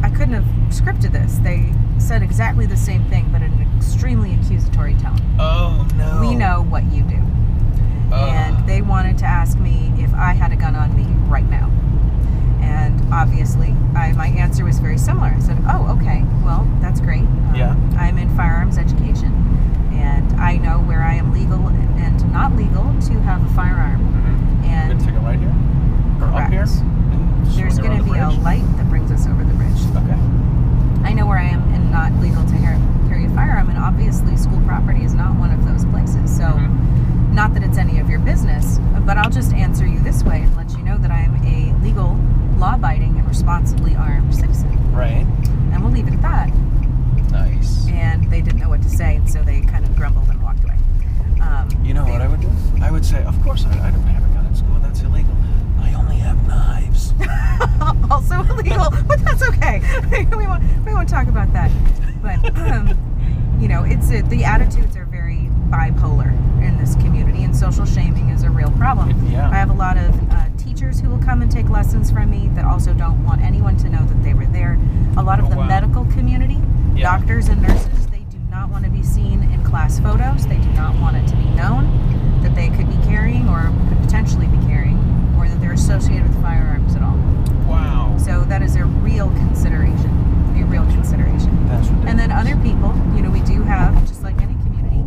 I couldn't have scripted this. They said exactly the same thing, but in an extremely accusatory tone. Oh, no. We know what you do. And they wanted to ask me if I had a gun on me right now. And obviously, my answer was very similar. I said, oh, okay, well, that's great. I'm in firearms education, and I know where I am legal and not legal to have a firearm. Mm-hmm. And take it right here? Or correct. Up here? There's going to be a light that brings us over the bridge. Okay. I know where I am and not legal to carry a firearm, and obviously school property is not one of those places. So, not that it's any of your business, but I'll just answer you this way and let you know that I am a legal, law-abiding, and responsibly armed citizen. Right. And we'll leave it at that. Nice. And they didn't know what to say, and so they kind of grumbled and walked away. You know what I would do? I would say, of course, I don't have a gun in school. That's illegal. I only have knives. Also illegal, but that's okay. we won't talk about that. But you know, the attitudes are very bipolar in this community, and social shaming is a real problem. Yeah. I have a lot of teachers who will come and take lessons from me that also don't want anyone to know that they were there. A lot of the medical community, doctors and nurses, they do not want to be seen in class photos. They do not want it to be known that they could be carrying or could potentially be carrying, or that they're associated with firearms at all. Wow. So that is a real consideration. That's ridiculous. And then other people, you know, we do have, just like any community,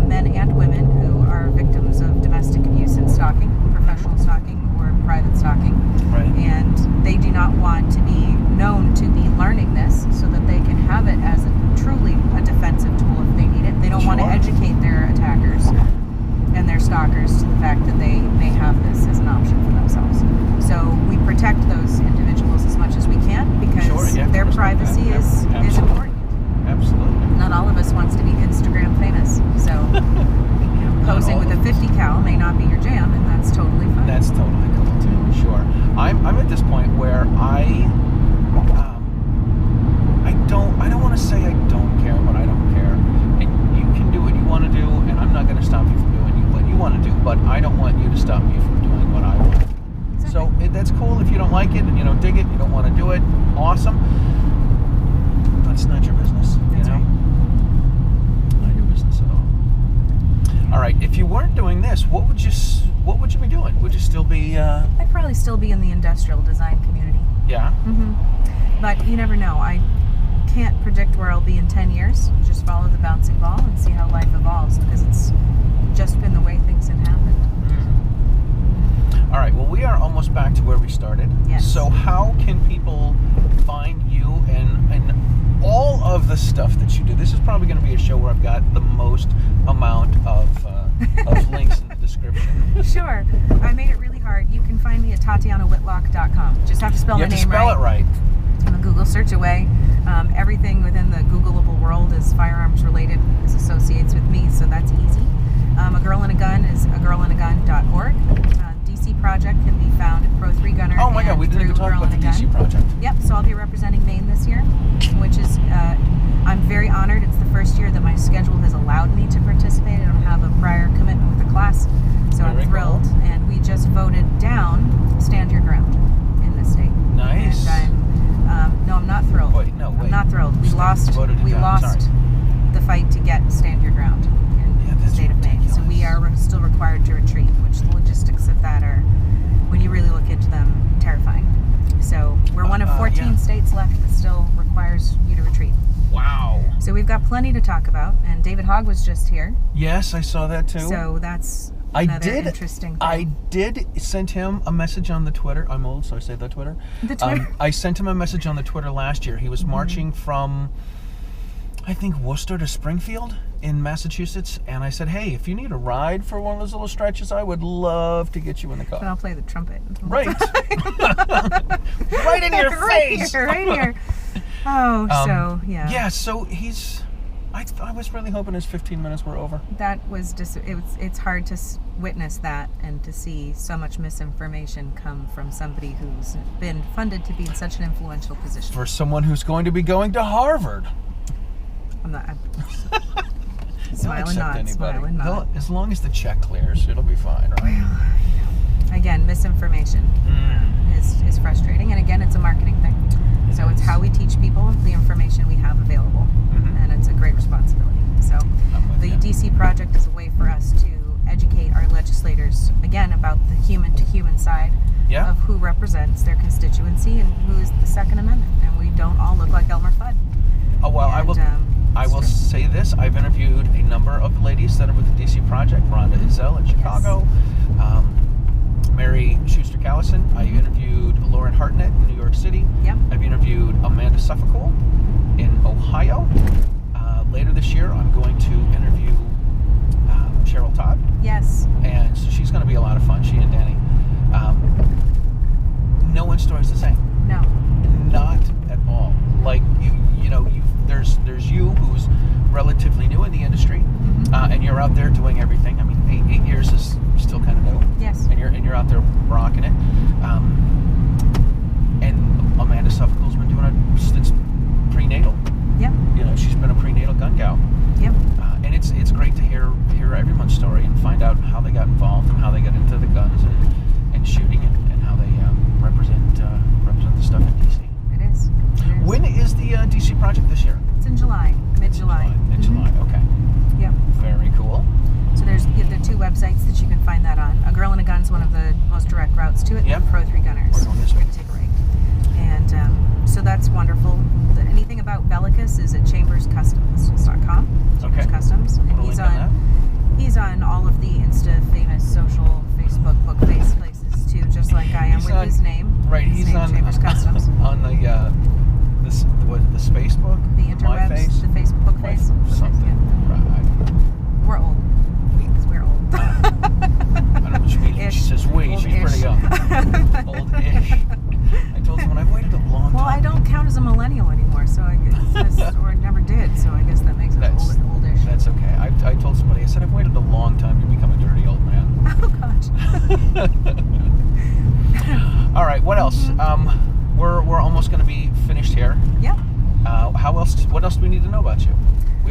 men and women who are victims of domestic abuse and stalking, professional stalking or private stalking. Right. And they do not want to be known to be learning this so that they can have it as truly a defensive tool if they need it. They don't want to educate their attackers and their stalkers to the fact that they may have this as an option for themselves. So we protect those individuals as much as we can because their privacy is important. Absolutely. Not all of us wants to be Instagram famous. So you know, posing with a 50 cal may not be your jam, and that's totally fine. That's totally cool too. Sure. I'm at this point where I don't want to say I don't care, but I don't care. And you can do what you want to do, and I'm not going to stop you from doing what you want to do, but I don't want you to stop me from doing what I want to do. Exactly. So that's cool if you don't like it and you don't dig it, you don't want to do it. Awesome. But it's not your business. That's right. Not your business at all. All right. If you weren't doing this, what would you be doing? Would you still be? I'd probably still be in the industrial design community. Yeah. But you never know. I can't predict where I'll be in 10 years. Just follow the bouncing ball and see how life evolves, because it's just been the way things have happened. All right. Well, we are almost back to where we started. Yes. So how can people find you and all of the stuff that you do? This is probably going to be a show where I've got the most amount of links in the description. Sure. I made it really hard. You can find me at TatianaWhitlock.com. Just have to spell my name right. You have to spell it right. I'm a Google search away. Everything within the Googleable world is firearms related, is associates with me, so that's easy. A Girl in a Gun is agirlinagun.org. DC Project can be found at Pro3 Gunner. Oh my God, we didn't even talk about the DC Project. Yep, so I'll be representing Maine this year, which is I'm very honored. It's the first year that my schedule has allowed me to participate. I don't have a prior commitment with the class, so I'm thrilled. Cool. And we just voted down Stand Your Ground in this state. Nice. And I'm not thrilled. Wait. I'm not thrilled. We lost the fight to get Stand Your Ground in the state of Maine. So we are still required to retreat, which the logistics of that are, when you really look into them, terrifying. So we're one of 14 states left that still requires you to retreat. Wow. So we've got plenty to talk about, and David Hogg was just here. Yes, I saw that too. So that's another interesting thing. I did send him a message on the Twitter. I'm old, so I say the Twitter. The Twitter? I sent him a message on the Twitter last year. He was marching from, I think, Worcester to Springfield in Massachusetts, and I said, hey, if you need a ride for one of those little stretches, I would love to get you in the car. And I'll play the trumpet. Right. Right in your face. Right here. Oh, yeah. Yeah, so I was really hoping his 15 minutes were over. That was just, it's hard to witness that and to see so much misinformation come from somebody who's been funded to be in such an influential position. For someone who's going to be going to Harvard. I'm smile and nod. As long as the check clears, it'll be fine, right? Again, misinformation is frustrating, and again, it's a marketing thing. So it's how we teach people the information we have available, and it's a great responsibility. So the DC project is a way for us to educate our legislators, again, about the human-to-human side of who represents their constituency and who is the Second Amendment, and we don't all look like Elmer Fudd. Oh, well, I will say this. I've interviewed a number of ladies that are with the DC Project. Rhonda Izell in Chicago. Yes. Mary Schuster-Callison. I interviewed Lauren Hartnett in New York City. Yep. I've interviewed Amanda Suffolk in Ohio. Later this year, I'm going to interview Cheryl Todd. Yes. And so she's going to be a lot of fun, she and Danny. No one's story is the same. No. Not at all. Like, there's you who's relatively new in the industry, and you're out there doing everything. I mean, 8 years is still kind of new. Yes. And you're out there rocking it. And Amanda Suffolk's been doing it since prenatal. Yep. She's been a prenatal gun gal. Yep. And it's great to hear everyone's story and find out how they got involved and how they got into the guns and shooting and how they represent the stuff in DC. It is. When is the DC project this year? It's in July, mid-July. Mid-July, okay. Yep. Very cool. So there's the two websites that you can find that on. A Girl and a Gun's one of the most direct routes to it. Yep. And Pro 3 Gunners. We're going this way. We're going to take a right. And so that's wonderful. Anything about Bellicus is at chamberscustoms.com. Chambers Customs. And he's on all of the Insta famous social Facebook book based places too, just like I am with his name. Right, he's on Chambers Customs. On the space book? The interwebs, the Facebook face. Something. Yeah. Right. We're old. Because we're old. I don't know what she means. She says we, she's pretty young. Old-ish. I told someone I've waited a long time. Well, I don't count as a millennial anymore, so I guess, or never did, so I guess that makes it oldish. That's okay. I told somebody, I said, I've waited a long time to become a dirty old man. Oh, gosh. All right, what else? We're almost going to be finished here. Yeah. What else do we need to know about you?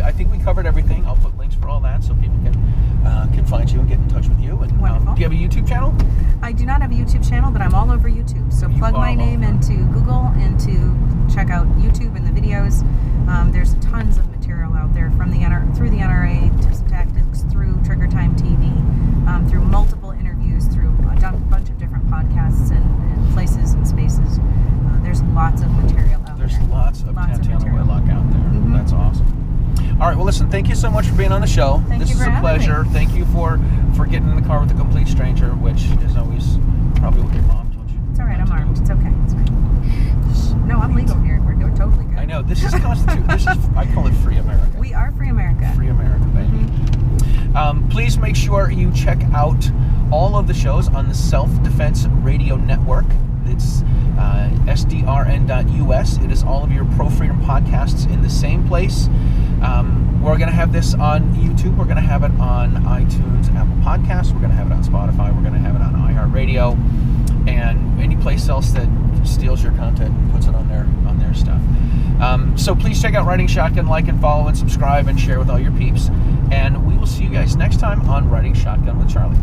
I think we covered everything. I'll put links for all that so people can find you and get in touch with you. And, wonderful. Do you have a YouTube channel? I do not have a YouTube channel, but I'm all over YouTube. So plug my name into Google and to check out YouTube and the videos. There's tons of material out there from through the NRA, tips and tactics, through TriggerTime TV, through multiple interviews, through a bunch of different podcasts and places and spaces. There's lots of material out there. There's lots of Tatiana Whitlock out there. That's awesome. All right, well, listen, thank you so much for being on the show. This is a pleasure. Thank you for getting in the car with a complete stranger, which is always probably what your mom told you. It's all right, I'm armed. It's okay. It's fine. No, I'm legal here. We're totally good. I know. This is Constitution. I call it Free America. We are Free America. Free America, baby. Please make sure you check out all of the shows on the Self-Defense Radio Network. It's sdrn.us. It is all of your pro-freedom podcasts in the same place. We're going to have this on YouTube. We're going to have it on iTunes, Apple Podcasts. We're going to have it on Spotify. We're going to have it on iHeartRadio. And any place else that steals your content and puts it on their their stuff. So please check out Riding Shotgun, like and follow and subscribe and share with all your peeps. And we will see you guys next time on Riding Shotgun with Charlie.